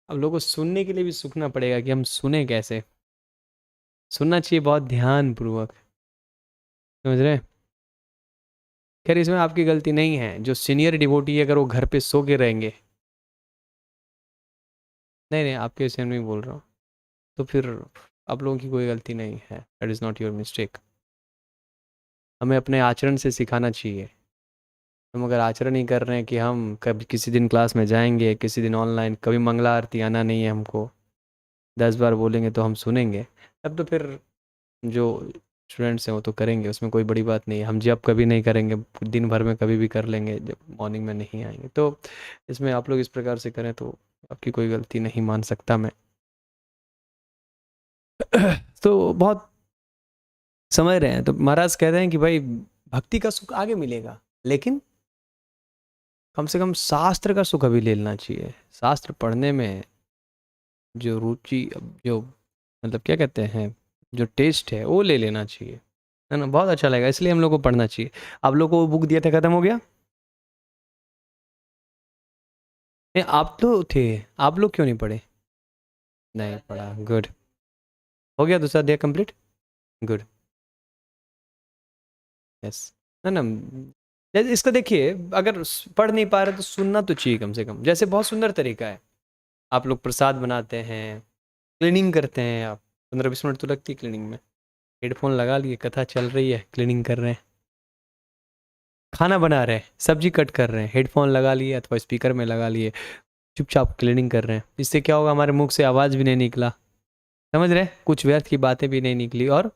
अब लोगों को सुनने के लिए भी सीखना पड़ेगा कि हम सुने कैसे। सुनना चाहिए बहुत ध्यान पूर्वक, समझ रहे हैं? खैर इसमें आपकी गलती नहीं है, जो सीनियर डिवोटी है अगर वो घर पे सो के रहेंगे नहीं नहीं, आपके विषय में नहीं बोल रहा हूँ। तो फिर आप लोगों की कोई गलती नहीं है, that is not your mistake. हमें अपने आचरण से सिखाना चाहिए। हम अगर आचरण ही कर रहे हैं कि हम कभी किसी दिन क्लास में जाएंगे, किसी दिन ऑनलाइन, कभी मंगला आरती आना नहीं है हमको, 10 बार बोलेंगे तो हम सुनेंगे, तब तो फिर जो स्टूडेंट्स हैं वो तो करेंगे, उसमें कोई बड़ी बात नहीं है। हम जब कभी नहीं करेंगे, दिन भर में कभी भी कर लेंगे, जब मॉर्निंग में नहीं आएंगे, तो इसमें आप लोग इस प्रकार से करें तो आपकी कोई गलती नहीं मान सकता मैं। तो बहुत समझ रहे हैं। तो महाराज कह रहे हैं कि भाई भक्ति का सुख आगे मिलेगा, लेकिन कम से कम शास्त्र का सुख अभी ले लेना चाहिए। शास्त्र पढ़ने में जो रुचि, जो मतलब क्या कहते हैं, जो टेस्ट है वो ले लेना चाहिए, है ना, बहुत अच्छा लगेगा। इसलिए हम लोग को पढ़ना चाहिए। आप लोग को बुक दिया था, खत्म हो गया? नहीं, आप तो थे, आप लोग क्यों नहीं पढ़े? नहीं पढ़ा, गुड। हो गया दूसरा अध्याय कंप्लीट, गुड, यस, है ना। जैसे इसका देखिए, अगर पढ़ नहीं पा रहे तो सुनना तो चाहिए कम से कम। जैसे बहुत सुंदर तरीका है, आप लोग प्रसाद बनाते हैं, क्लीनिंग करते हैं, आप 15-20 मिनट तो लगती है क्लीनिंग में, हेडफोन लगा लिए, कथा चल रही है, क्लीनिंग कर रहे हैं, खाना बना रहे हैं, सब्जी कट कर रहे हैं, हेडफोन लगा लिए अथवा स्पीकर में लगा लिए, चुपचाप क्लीनिंग कर रहे हैं। इससे क्या होगा, हमारे मुख से आवाज़ भी नहीं निकला, समझ रहे, कुछ व्यर्थ की बातें भी नहीं निकली, और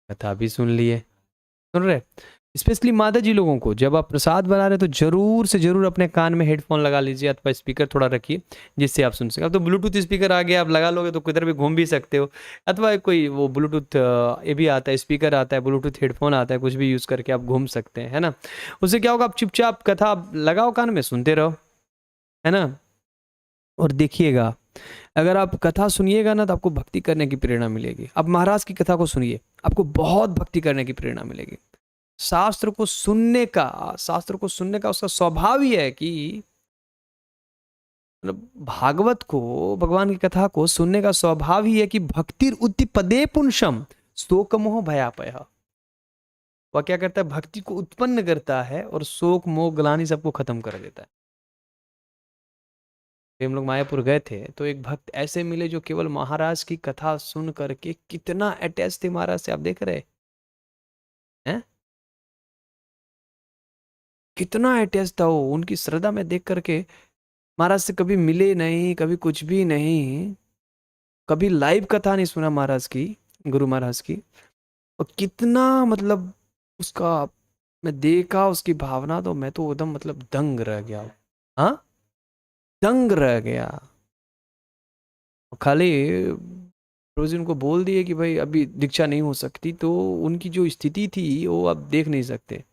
कथा भी सुन लिए, सुन रहे। स्पेशली माता जी लोगों को, जब आप प्रसाद बना रहे हैं तो जरूर से जरूर अपने कान में हेडफोन लगा लीजिए अथवा स्पीकर थोड़ा रखिए, जिससे आप सुन सकें। अब तो ब्लूटूथ स्पीकर आ गया, आप लगा लोगे तो किधर भी घूम भी सकते हो, अथवा कोई वो ब्लूटूथ ये भी आता है, स्पीकर आता है, ब्लूटूथ हेडफोन आता है, कुछ भी यूज़ करके आप घूम सकते हैं, है ना। उससे क्या होगा, आप चुपचाप कथा लगाओ कान में, सुनते रहो, है ना। और देखिएगा, अगर आप कथा सुनिएगा ना तो आपको भक्ति करने की प्रेरणा मिलेगी। अब महाराज की कथा को सुनिए, आपको बहुत भक्ति करने की प्रेरणा मिलेगी। शास्त्र को सुनने का उसका स्वभाव ही है कि, मतलब भागवत को, भगवान की कथा को सुनने का स्वभाव ही है कि भक्तिर उत्पदे पुंसम शोक मोह भयापय। वह क्या करता है, भक्ति को उत्पन्न करता है और शोक मोह ग्लानि सबको खत्म कर देता है। हम लोग मायापुर गए थे तो एक भक्त ऐसे मिले जो केवल महाराज की कथा सुन करके कितना अटैच थे महाराज से, आप देख रहे हैं कितना अटैच था वो, उनकी श्रद्धा में देख करके। महाराज से कभी मिले नहीं, कभी कुछ भी नहीं, कभी लाइव कथा नहीं सुना महाराज की, गुरु महाराज की, और कितना मतलब उसका मैं देखा, उसकी भावना, तो मैं तो एकदम मतलब दंग रह गया। हाँ, दंग रह गया। खाली रोज उनको बोल दिए कि भाई अभी दीक्षा नहीं हो सकती, तो उनकी जो स्थिति थी वो आप देख नहीं सकते।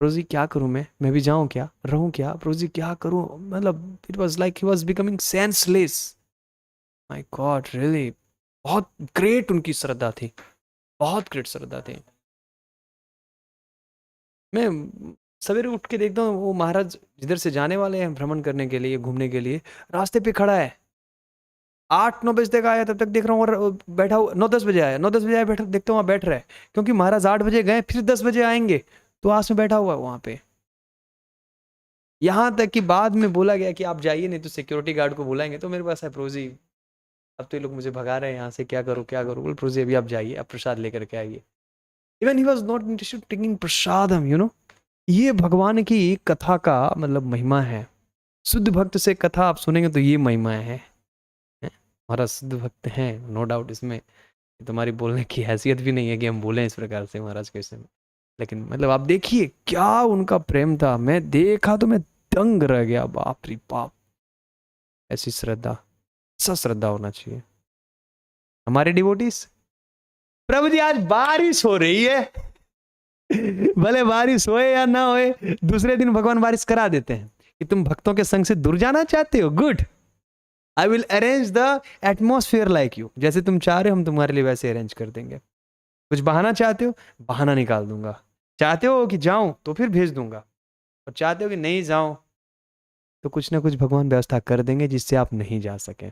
रोजी क्या करूं मैं भी जाऊं क्या, रहूं क्या, रोजी क्या करूं, मतलब it was like he was becoming senseless. My God, really बहुत ग्रेट उनकी श्रद्धा थी, बहुत ग्रेट श्रद्धा थी। मैं सवेरे उठ के देखता हूँ वो महाराज जिधर से जाने वाले हैं भ्रमण करने के लिए, घूमने के लिए, रास्ते पे खड़ा है। 8-9 बजे तक आया, तब तक देख रहा हूँ और बैठा हुआ, 9-10 बजे आया, 9-10 बजे आया, बैठा देखता हूँ वहाँ बैठ रहा है, क्योंकि महाराज 8 बजे गए, फिर 10 बजे आएंगे, तो आस में बैठा हुआ है वहाँ पे। यहाँ तक कि बाद में बोला गया कि आप जाइए, नहीं तो सिक्योरिटी गार्ड को बुलाएंगे। तो मेरे पास है, प्रोजी अब तो ये लोग मुझे भगा रहे हैं यहाँ से, क्या करूँ क्या करूँ। बोल प्रोजी अभी आप जाइए, आप प्रसाद लेकर के आइए। Even he was not interested taking prasadam, you know. ये भगवान की कथा का मतलब महिमा है। शुद्ध भक्त से कथा आप सुनेंगे तो ये महिमा है। हमारा शुद्ध भक्त हैं, नो डाउट, इसमें तुम्हारी बोलने की हैसियत भी नहीं है कि हम बोलें इस प्रकार से महाराज के विषय में। लेकिन मतलब आप देखिए क्या उनका प्रेम था, मैं देखा तो मैं दंग रह गया, बाप रे बाप। ऐसी श्रद्धा, ऐसा श्रद्धा होना चाहिए हमारे डिवोटीज। प्रभु जी आज बारिश हो रही है, भले बारिश होए या ना होए, दूसरे दिन भगवान बारिश करा देते हैं कि तुम भक्तों के संग से दूर जाना चाहते हो, good, I will arrange the atmosphere like you. जैसे तुम चाह रहे हो हम तुम्हारे लिए वैसे अरेंज कर देंगे। कुछ बहाना चाहते हो, बहाना निकाल दूंगा। चाहते हो कि जाऊं तो फिर भेज दूंगा, और चाहते हो कि नहीं जाऊं तो कुछ ना कुछ भगवान व्यवस्था कर देंगे जिससे आप नहीं जा सके।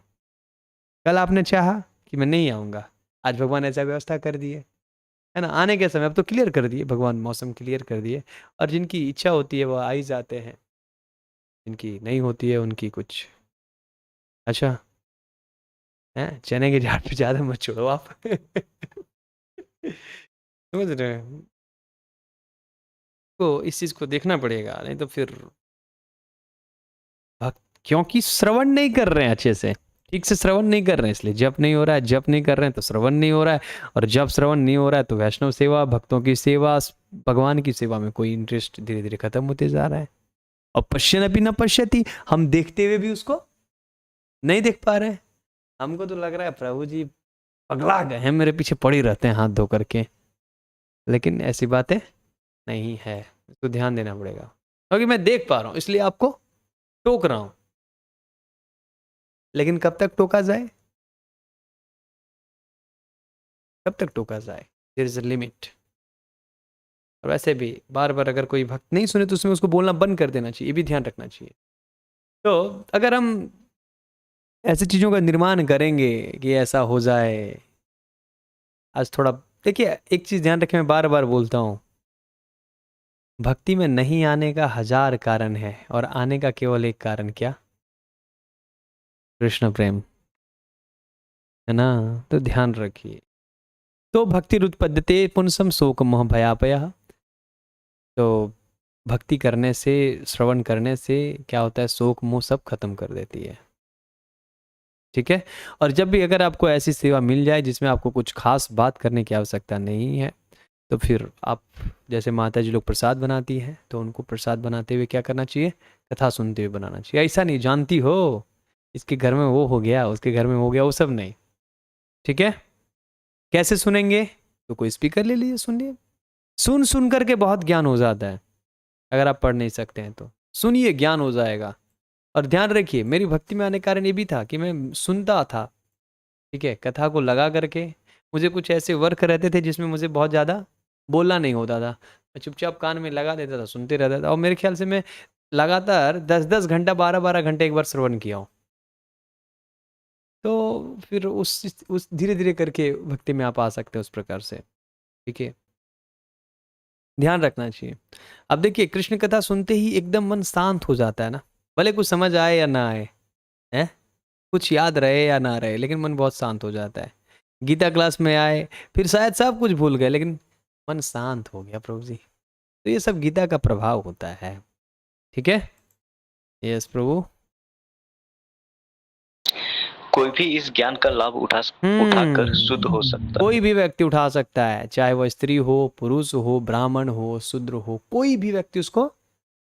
कल आपने चाहा कि मैं नहीं आऊंगा, आज भगवान ऐसा व्यवस्था कर दिए, है ना। आने के समय अब तो क्लियर कर दिए भगवान, मौसम क्लियर कर दिए, और जिनकी इच्छा होती है वो आ ही जाते हैं, जिनकी नहीं होती है उनकी कुछ अच्छा है, चने के झाड़ पे ज्यादा मत छोड़ो आप। समझ रहे हैं? तो इस चीज को देखना पड़ेगा, नहीं तो फिर क्योंकि श्रवण नहीं कर रहे हैं अच्छे से, ठीक से श्रवण नहीं कर रहे हैं, इसलिए जप नहीं हो रहा है, जप नहीं कर रहे हैं तो श्रवण नहीं हो रहा है, और जब श्रवण नहीं हो रहा है तो वैष्णव सेवा, भक्तों की सेवा, भगवान की सेवा में कोई इंटरेस्ट धीरे धीरे खत्म होते जा रहा है। और पश्यन अभी न पश्यति, हम देखते हुए भी उसको नहीं देख पा रहे हैं। हमको तो लग रहा है प्रभु जी पगला गए हैं, मेरे पीछे पड़ी रहते हैं हाथ धो करके, लेकिन ऐसी बातें नहीं है, इसको ध्यान देना पड़ेगा। क्योंकि मैं देख पा रहा हूं इसलिए आपको टोक रहा हूं, लेकिन कब तक टोका जाए, कब तक टोका जाए, देयर इज अ लिमिट। और वैसे भी बार बार अगर कोई भक्त नहीं सुने तो उसमें उसको बोलना बंद कर देना चाहिए, ये भी ध्यान रखना चाहिए। तो अगर हम ऐसी चीज़ों का निर्माण करेंगे कि ऐसा हो जाए, आज थोड़ा देखिए एक चीज़ ध्यान रखें, मैं बार बार बोलता हूँ, भक्ति में नहीं आने का 1000 कारण है और आने का केवल एक कारण, क्या? कृष्ण प्रेम, है ना? तो ध्यान रखिए। तो भक्ति रुत्पद्यते पुंसम शोक मोह भयापय, तो भक्ति करने से, श्रवण करने से क्या होता है, शोक मोह सब खत्म कर देती है। ठीक है। और जब भी अगर आपको ऐसी सेवा मिल जाए जिसमें आपको कुछ खास बात करने की आवश्यकता नहीं है, तो फिर आप, जैसे माता जी लोग प्रसाद बनाती हैं, तो उनको प्रसाद बनाते हुए क्या करना चाहिए, कथा सुनते हुए बनाना चाहिए। ऐसा नहीं जानती हो इसके घर में वो हो गया, उसके घर में हो गया, वो सब नहीं। ठीक है। कैसे सुनेंगे, तो कोई स्पीकर ले लीजिए, सुनिए। सुन सुन करके बहुत ज्ञान हो जाता है, अगर आप पढ़ नहीं सकते हैं तो सुनिए, ज्ञान हो जाएगा। और ध्यान रखिए, मेरी भक्ति में आने का कारण ये भी था कि मैं सुनता था, ठीक है, कथा को लगा करके। मुझे कुछ ऐसे वर्क रहते थे जिसमें मुझे बहुत ज़्यादा बोलना नहीं होता था, मैं चुपचाप कान में लगा देता था, सुनते रहता था। और मेरे ख्याल से मैं लगातार 10-10 घंटा, 12-12 घंटे एक बार श्रवण किया हूँ। तो फिर उस धीरे धीरे करके भक्ति में आप आ सकते हैं उस प्रकार से। ठीक है, ध्यान रखना चाहिए। अब देखिए, कृष्ण कथा सुनते ही एकदम मन शांत हो जाता है ना, भले कुछ समझ आए या ना आए, है कुछ याद रहे या ना रहे, लेकिन मन बहुत शांत हो जाता है। गीता क्लास में आए, फिर शायद सब कुछ भूल गए, लेकिन मन शांत हो गया प्रभु जी। तो ये सब गीता का प्रभाव होता है। ठीक है, यस प्रभु। कोई भी इस ज्ञान का लाभ उठाकर शुद्ध हो सकता है। कोई भी व्यक्ति उठा सकता है, चाहे वह स्त्री हो, पुरुष हो, ब्राह्मण हो, शूद्र हो, कोई भी व्यक्ति उसको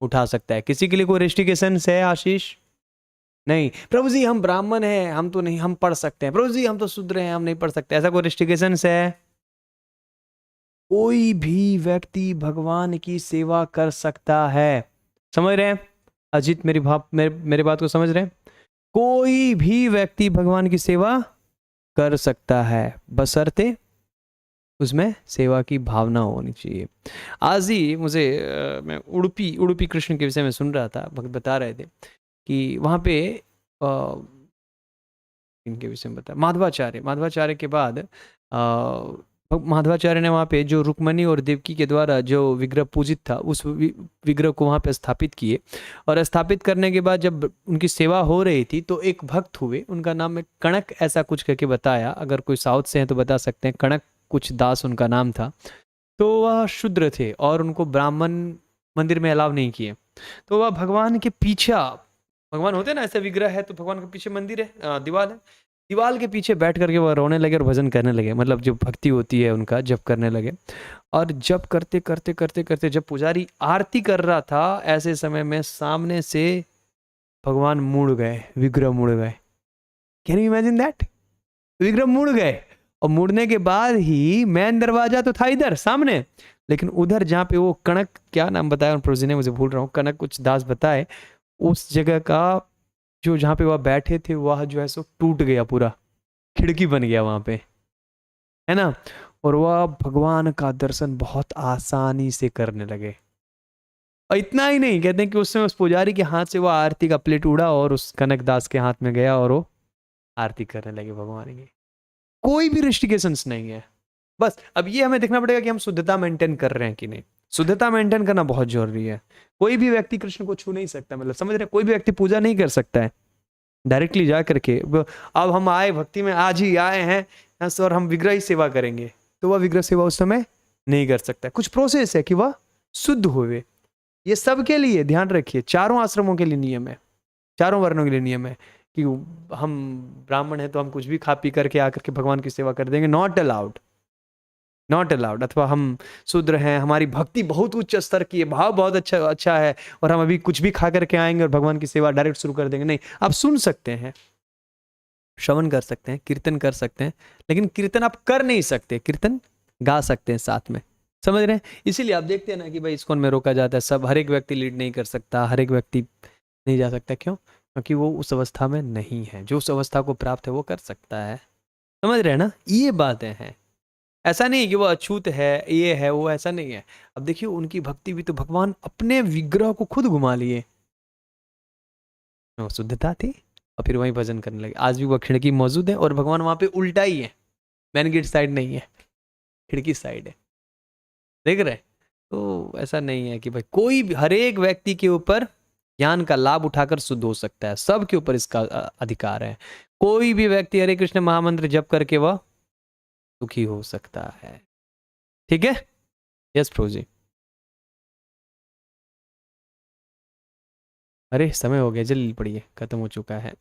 उठा सकता है। किसी के लिए कोई रेस्ट्रिक्शंस है आशीष? नहीं। प्रभु जी हम ब्राह्मण हैं, हम तो नहीं, हम पढ़ सकते हैं। प्रभु जी हम तो शूद्र हैं, हम नहीं पढ़ सकते, ऐसा कोई रेस्ट्रिक्शंस है? कोई भी व्यक्ति भगवान की सेवा कर सकता है। समझ रहे हैं अजीत, मेरे बात को समझ रहे हैं? कोई भी व्यक्ति भगवान की सेवा कर सकता है, बशर्ते उसमें सेवा की भावना होनी चाहिए। आज ही मुझे मैं उडुपी कृष्ण के विषय में सुन रहा था, भक्त बता रहे थे कि वहाँ पे इनके विषय में बता, माधवाचार्य के बाद माधवाचार्य ने वहाँ पे जो रुक्मणी और देवकी के द्वारा जो विग्रह पूजित था, उस विग्रह को वहाँ पे स्थापित किए। और स्थापित करने के बाद जब उनकी सेवा हो रही थी, तो एक भक्त हुए, उनका नाम है कणक, ऐसा कुछ करके बताया, अगर कोई साउथ से हैं तो बता सकते हैं, कणक कुछ दास उनका नाम था। तो वह शूद्र थे और उनको ब्राह्मण मंदिर में अलाव नहीं किए। तो वह भगवान के पीछे, भगवान होते ना ऐसे विग्रह है, तो भगवान के पीछे मंदिर है, दीवाल है, दीवाल के पीछे बैठ करके वह रोने लगे और भजन करने लगे, मतलब जो भक्ति होती है उनका जप करने लगे। और जप करते करते करते करते जब पुजारी आरती कर रहा था, ऐसे समय में सामने से भगवान मुड़ गए, विग्रह मुड़ गए। Can you imagine that? विग्रह मुड़ गए, और मुड़ने के बाद ही मेन दरवाजा तो था इधर सामने, लेकिन उधर जहाँ पे वो कणक, क्या नाम बताया प्रभु जी ने, मुझे भूल रहा हूँ, कणक कुछ दास बताए, उस जगह का जो जहाँ पे वह बैठे थे, वह जो है सो टूट गया, पूरा खिड़की बन गया वहाँ पे, है ना। और वह भगवान का दर्शन बहुत आसानी से करने लगे। और इतना ही नहीं, कहते हैं कि उस समय उस पुजारी के हाथ से वह आरती का प्लेट उड़ा और उस कनक दास के हाथ में गया और वो आरती करने लगे भगवान की। कोई भी रिस्ट्रिक्शंस नहीं है। बस अब ये हमें देखना पड़ेगा कि हम शुद्धता मेंटेन कर रहे हैं कि नहीं। शुद्धता मेंटेन करना बहुत जरूरी है। कोई भी व्यक्ति कृष्ण को छू नहीं सकता, मतलब समझ रहे, कोई भी व्यक्ति पूजा नहीं कर सकता है, डायरेक्टली जा करके अब हम आए भक्ति में, आज ही आए हैं और हम विग्रह ही सेवा करेंगे, तो वह विग्रह सेवा उस समय नहीं कर सकता। कुछ प्रोसेस है कि वह शुद्ध होवे। ये सबके लिए ध्यान रखिए, चारों आश्रमों के लिए नियम है, चारों वर्णों के लिए नियम है कि हम ब्राह्मण हैं तो हम कुछ भी खा पी करके आकर के भगवान की सेवा कर देंगे, नॉट अलाउड, नॉट अलाउड। अथवा हम शूद्र हैं, हमारी भक्ति बहुत उच्च स्तर की है, भाव बहुत अच्छा है, और हम अभी कुछ भी खा करके आएंगे और भगवान की सेवा डायरेक्ट शुरू कर देंगे, नहीं। आप सुन सकते हैं, श्रवण कर सकते हैं, कीर्तन कर सकते हैं, लेकिन कीर्तन आप कर नहीं सकते, कीर्तन गा सकते हैं साथ में, समझ रहे हैं। इसीलिए आप देखते हैं ना कि भाई इस्कॉन में रोका जाता है, सब, हर एक व्यक्ति लीड नहीं कर सकता, हर एक व्यक्ति नहीं जा सकता। क्यों? क्योंकि वो उस अवस्था में नहीं है। जो उस अवस्था को प्राप्त है वो कर सकता है, समझ रहे हैं ना। ये बातें हैं, ऐसा नहीं है कि वो अछूत है, ये है वो, ऐसा नहीं है। अब देखिए उनकी भक्ति भी तो भगवान अपने विग्रह को खुद घुमा लिए, शुद्धता थी, और फिर वहीं भजन करने लगे। आज भी वह खिड़की मौजूद है और भगवान वहां पे उल्टा ही है, मेन गेट साइड नहीं है, खिड़की साइड है, देख रहे। तो ऐसा नहीं है कि भाई कोई भी, हर एक व्यक्ति के ऊपर ज्ञान का लाभ उठाकर शुद्ध हो सकता है, सबके ऊपर इसका अधिकार है। कोई भी व्यक्ति हरे कृष्ण महामंत्र जप करके वह दुखी हो सकता है, ठीक है। यस प्रभु जी। अरे समय हो गया, जल्दी पढ़िए, खत्म हो चुका है,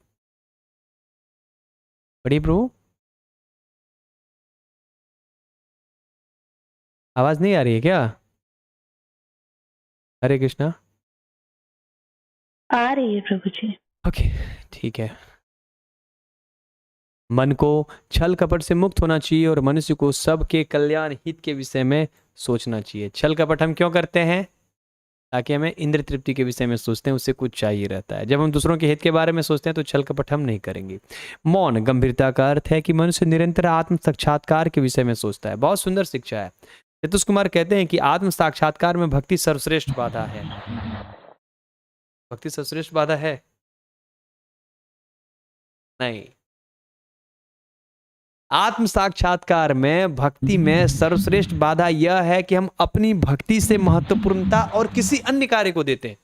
पढ़िए प्रभु। आवाज नहीं आ रही है क्या? हरे कृष्णा। आ रही है प्रभु जी। ओके, ठीक है। मन को छल कपट से मुक्त होना चाहिए और मनुष्य को सबके कल्याण हित के विषय में सोचना चाहिए। छल कपट हम क्यों करते हैं? ताकि हमें इंद्र तृप्ति के विषय में सोचते हैं, उससे कुछ चाहिए रहता है। जब हम दूसरों के हित के बारे में सोचते हैं तो छल कपट हम नहीं करेंगे। मौन गंभीरता का अर्थ है कि मनुष्य निरंतर आत्म साक्षात्कार के विषय में सोचता है। बहुत सुंदर शिक्षा है। चतुष कुमार कहते हैं कि आत्म साक्षात्कार में भक्ति सर्वश्रेष्ठ बाधा है। भक्ति सर्वश्रेष्ठ बाधा है? नहीं। आत्म साक्षात्कार में, भक्ति में सर्वश्रेष्ठ बाधा यह है कि हम अपनी भक्ति से महत्वपूर्णता और किसी अन्य कार्य को देते हैं।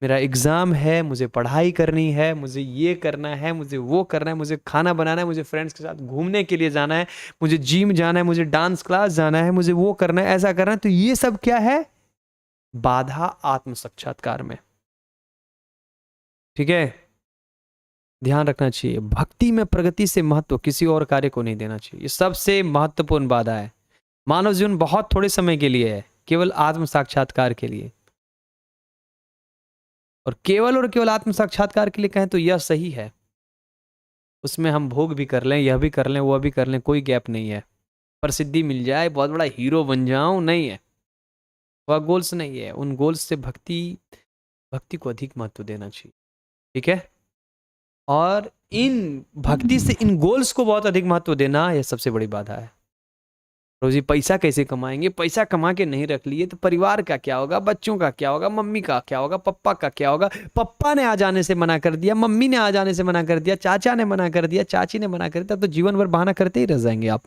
मेरा एग्जाम है, मुझे पढ़ाई करनी है, मुझे ये करना है, मुझे वो करना है, मुझे खाना बनाना है, मुझे फ्रेंड्स के साथ घूमने के लिए जाना है, मुझे जिम जाना है, मुझे डांस क्लास जाना है, मुझे वो करना है, ऐसा करना है। तो ये सब क्या है? बाधा आत्म साक्षात्कार में, ठीक है। ध्यान रखना चाहिए, भक्ति में प्रगति से महत्व किसी और कार्य को नहीं देना चाहिए। ये सबसे महत्वपूर्ण बाधा है। मानव जीवन बहुत थोड़े समय के लिए है, केवल आत्म साक्षात्कार के लिए। और केवल आत्म साक्षात्कार के लिए कहें तो यह सही है, उसमें हम भोग भी कर लें, यह भी कर लें, वह भी कर लें, कोई गैप नहीं है। प्रसिद्धि मिल जाए, बहुत बड़ा हीरो बन जाऊं, नहीं है, वह गोल्स नहीं है। उन गोल्स से भक्ति को अधिक महत्व देना चाहिए, ठीक है। और इन भक्ति से इन गोल्स को बहुत अधिक महत्व देना, यह सबसे बड़ी बाधा है। रोजी पैसा कैसे कमाएंगे? पैसा कमा के नहीं रख लिए तो परिवार का क्या होगा, बच्चों का क्या होगा, मम्मी का क्या होगा, पप्पा का क्या होगा। पप्पा ने आ जाने से मना कर दिया, मम्मी ने आ जाने से मना कर दिया, चाचा ने मना कर दिया, चाची ने मना कर दिया, तो जीवन भर बहाना करते ही रह जाएंगे आप,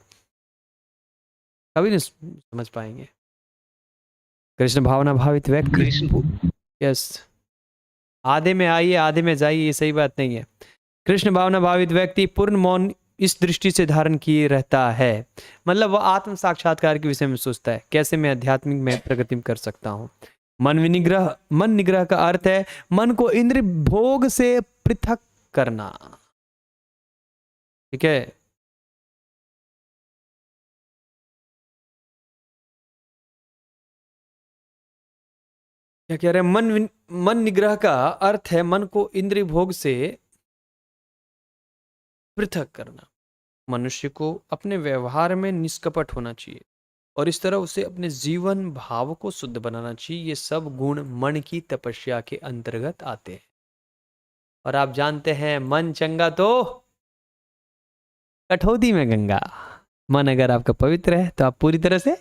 कभी नहीं समझ पाएंगे। कृष्ण भावना भावित व्यक्ति, यस, आधे में आइए आधे में जाइए, ये सही बात नहीं है। कृष्ण भावना भावित व्यक्ति पूर्ण मौन इस दृष्टि से धारण किए रहता है, मतलब वह आत्म साक्षात्कार के विषय में सोचता है, कैसे मैं आध्यात्मिक में प्रगति कर सकता हूँ। मन निग्रह का अर्थ है मन को इंद्रिय भोग से पृथक करना, ठीक है। क्या कह रहे हैं? मन निग्रह का अर्थ है मन को इंद्रिय भोग से पृथक करना। मनुष्य को अपने व्यवहार में निष्कपट होना चाहिए और इस तरह उसे अपने जीवन भाव को शुद्ध बनाना चाहिए। ये सब गुण मन की तपस्या के अंतर्गत आते हैं। और आप जानते हैं मन चंगा तो कठौती में गंगा। मन अगर आपका पवित्र है तो आप पूरी तरह से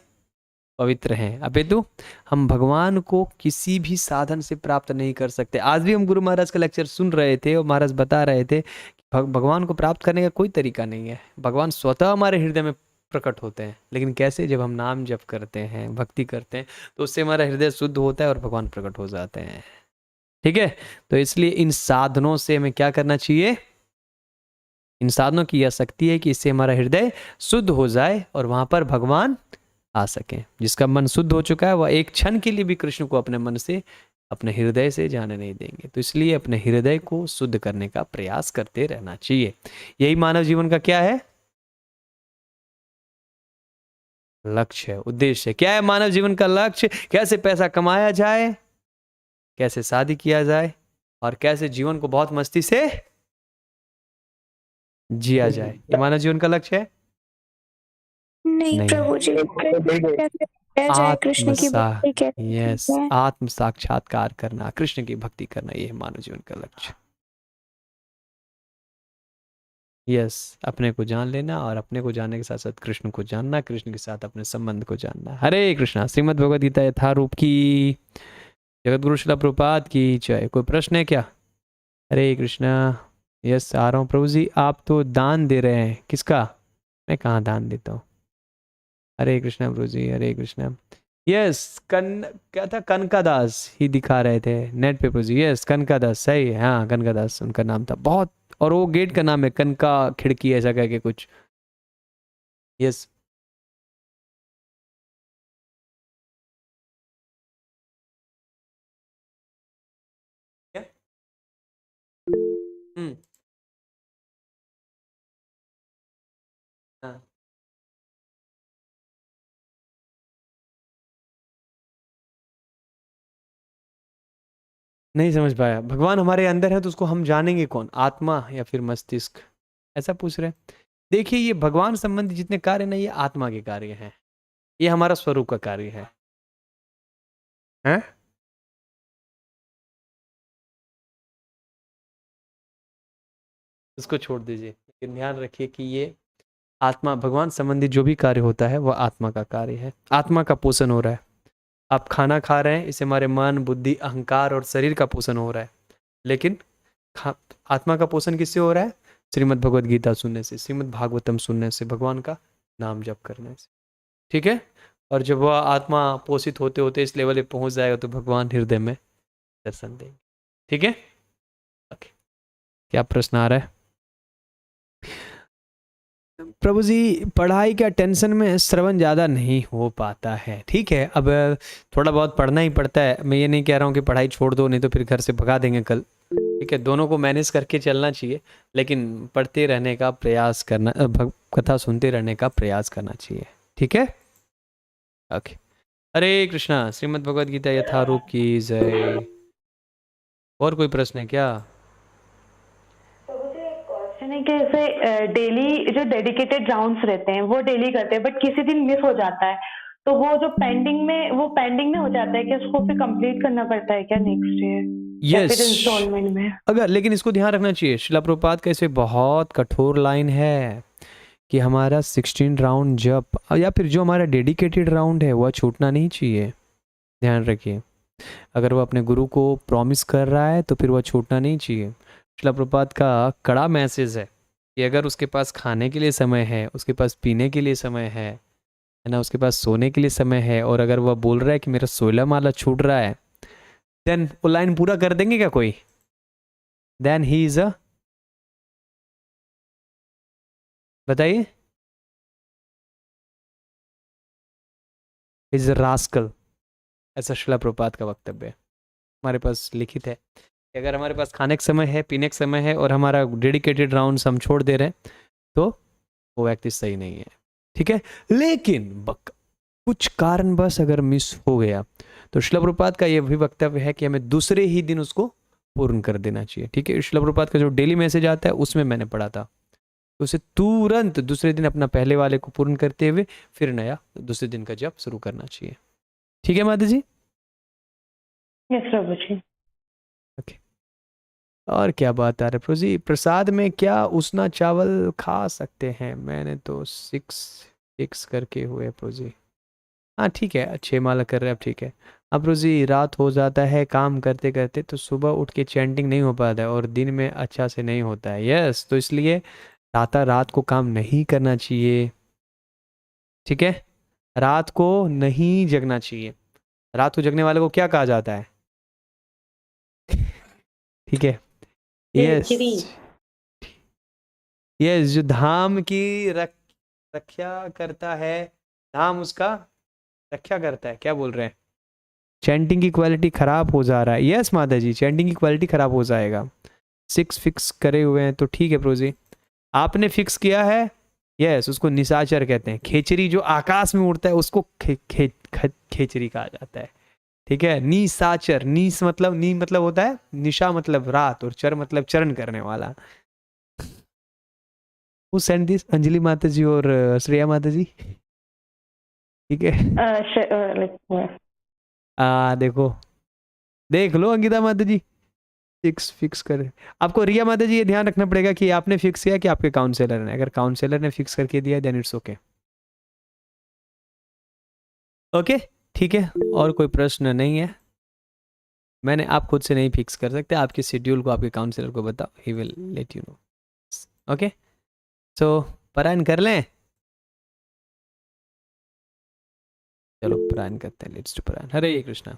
पवित्र हैं। अपितु हम भगवान को किसी भी साधन से प्राप्त नहीं कर सकते। आज भी हम गुरु महाराज का लेक्चर सुन रहे थे और महाराज बता रहे थे कि भगवान को प्राप्त करने का कोई तरीका नहीं है। भगवान स्वतः हमारे हृदय में प्रकट होते हैं, लेकिन कैसे? जब हम नाम जप करते हैं, भक्ति करते हैं, तो उससे हमारा हृदय शुद्ध होता है और भगवान प्रकट हो जाते हैं। ठीक है, तो इसलिए इन साधनों से हमें क्या करना चाहिए, इन साधनों की यह शक्ति है कि इससे हमारा हृदय शुद्ध हो जाए और वहां पर भगवान आ सके। जिसका मन शुद्ध हो चुका है वह एक क्षण के लिए भी कृष्ण को अपने मन से, अपने हृदय से जाने नहीं देंगे। तो इसलिए अपने हृदय को शुद्ध करने का प्रयास करते रहना चाहिए। यही मानव जीवन का क्या है, लक्ष्य है, उद्देश्य है। क्या है मानव जीवन का लक्ष्य? कैसे पैसा कमाया जाए, कैसे शादी किया जाए और कैसे जीवन को बहुत मस्ती से जिया जाए। ये मानव जीवन का लक्ष्य है? नहीं नहीं। प्रभु जी, कैसे किया जाए कृष्ण की भक्ति कैसे की यस, जाए? आत्म साक्षात्कार करना, कृष्ण की भक्ति करना, ये है मानव जीवन का लक्ष्य। यस, अपने को जान लेना और अपने को जानने के साथ साथ कृष्ण को जानना, कृष्ण के साथ अपने संबंध को जानना। हरे कृष्णा। श्रीमद् भगवद गीता यथारूप की, जगत गुरु श्रील प्रभुपाद की जय। कोई प्रश्न है क्या? हरे कृष्णा। यस, आ रहा हूँ प्रभु जी। आप तो दान दे रहे हैं, किसका? मैं कहाँ दान देता हूँ? हरे कृष्णा प्रभु जी, हरे कृष्णा। यस, क्या था, कनका दास ही दिखा रहे थे नेट पे प्रभु जी। यस, कनका दास, सही है, हाँ कनका दास उनका नाम था। बहुत, और वो गेट का नाम है कनका खिड़की, ऐसा कह के कुछ। यस, हम्म, हाँ। नहीं समझ पाया। भगवान हमारे अंदर है तो उसको हम जानेंगे कौन, आत्मा या फिर मस्तिष्क, ऐसा पूछ रहे हैं? देखिए, ये भगवान संबंधी जितने कार्य ना, ये आत्मा के कार्य हैं, ये हमारा स्वरूप का कार्य है। हैं? इसको छोड़ दीजिए, लेकिन ध्यान रखिए कि ये आत्मा, भगवान संबंधी जो भी कार्य होता है वह आत्मा का कार्य है। आत्मा का पोषण हो रहा है। आप खाना खा रहे हैं, इससे हमारे मन, बुद्धि, अहंकार और शरीर का पोषण हो रहा है। लेकिन आत्मा का पोषण किससे हो रहा है? श्रीमद् भगवद गीता सुनने से, श्रीमद् भागवतम सुनने से, भगवान का नाम जप करने से। ठीक है, और जब वह आत्मा पोषित होते होते इस लेवल पे पहुंच जाएगा तो भगवान हृदय में दर्शन देंगे। ठीक है, ओके। क्या प्रश्न आ रहा है? प्रभु जी, पढ़ाई का टेंशन में श्रवण ज़्यादा नहीं हो पाता है। ठीक है, अब थोड़ा बहुत पढ़ना ही पड़ता है। मैं ये नहीं कह रहा हूँ कि पढ़ाई छोड़ दो, नहीं तो फिर घर से भगा देंगे कल। ठीक है, दोनों को मैनेज करके चलना चाहिए, लेकिन पढ़ते रहने का प्रयास करना, कथा सुनते रहने का प्रयास करना चाहिए। ठीक है, ओके। हरे कृष्णा। श्रीमद् भगवद गीता यथारूप की जय। और कोई प्रश्न है क्या? क्वेश्चन है कि जैसे डेली जो डेडिकेटेड राउंड्स रहते हैं वो डेली करते हैं, बट किसी दिन मिस हो जाता है, तो वो जो पेंडिंग में हो जाता है, कि उसको फिर कंप्लीट करना पड़ता है क्या नेक्स्ट ईयर या फिर इंस्टॉलमेंट में? अगर, लेकिन इसको ध्यान रखना चाहिए, शिला प्रभुपाद का इसमें बहुत कठोर लाइन है कि हमारा 16 राउंड जप या फिर जो हमारा डेडिकेटेड राउंड है वह छूटना नहीं चाहिए। ध्यान रखिए, अगर वो अपने गुरु को प्रॉमिस कर रहा है तो फिर वह छूटना नहीं चाहिए। शिला प्रभुपाद का कड़ा मैसेज है कि अगर उसके पास खाने के लिए समय है, उसके पास पीने के लिए समय है ना, उसके पास सोने के लिए समय है, और अगर वह बोल रहा है कि मेरा 16 माला छूट रहा है, देन वो लाइन पूरा कर देंगे क्या कोई? देन ही इज अ, बताइए, इज रास्कल, ऐसा शिला प्रभुपाद का वक्तव्य है। हमारे पास लिखित है कि अगर हमारे पास खाने का समय है, पीने का समय है और हमारा डेडिकेटेड राउंड हम छोड़ दे रहे हैं तो वो व्यक्ति सही नहीं है। ठीक है, लेकिन कुछ कारणवश अगर मिस हो गया तो शिला प्रभुपाद का यह भी वक्तव्य है कि हमें दूसरे ही दिन उसको पूर्ण कर देना चाहिए। ठीक है, शिला प्रभुपाद का जो डेली मैसेज आता है उसमें मैंने पढ़ा था, तो उसे तुरंत दूसरे दिन अपना पहले वाले को पूर्ण करते हुए फिर नया दूसरे दिन का जप शुरू करना चाहिए। ठीक है माता जी? यस प्रभु जी। ओके, और क्या बात आ रही प्रभु जी? प्रसाद में क्या उसना चावल खा सकते हैं? मैंने तो 6 करके हुए प्रभु जी। हाँ ठीक है, 6 माला कर रहे हैं अब। ठीक है, अब प्रभु जी रात हो जाता है काम करते करते, तो सुबह उठ के चैंटिंग नहीं हो पाता है और दिन में अच्छा से नहीं होता है। यस, तो इसलिए रात को काम नहीं करना चाहिए। ठीक है, रात को नहीं जगना चाहिए। रात को जगने वाले को क्या कहा जाता है? ठीक है। यस खेचरी। यस, जो धाम की रक्षा करता है, धाम उसका रक्षा करता है, क्या बोल रहे हैं? चैंटिंग की क्वालिटी खराब हो जा रहा है। यस माता जी, चैंटिंग की क्वालिटी खराब हो जाएगा। 6 फिक्स करे हुए हैं तो ठीक है प्रोजी, आपने फिक्स किया है। यस, उसको निशाचर कहते हैं। खेचरी जो आकाश में उड़ता है उसको खेचरी कहा जाता है। ठीक है, निशाचर, नीस मतलब, नी मतलब होता है निशा मतलब रात, और चर मतलब चरण करने वाला। वो सेंड दिस अंजलि माता जी और श्रेया माता जी। ठीक है, देखो, देख लो अंकिता माता जी, 6 फिक्स करे। आपको रिया माता जी ये ध्यान रखना पड़ेगा कि आपने फिक्स किया कि आपके काउंसलर ने, अगर काउंसलर ने फिक्स करके दिया देन इट्स ओके। ओके, ठीक है, और कोई प्रश्न नहीं है। मैंने, आप खुद से नहीं फिक्स कर सकते, आपके शेड्यूल को आपके काउंसलर को बताओ, he will let you know. Okay, so पारायण कर लें। चलो पारायण करते हैं, लेट्स डू पारायण। हरे कृष्णा।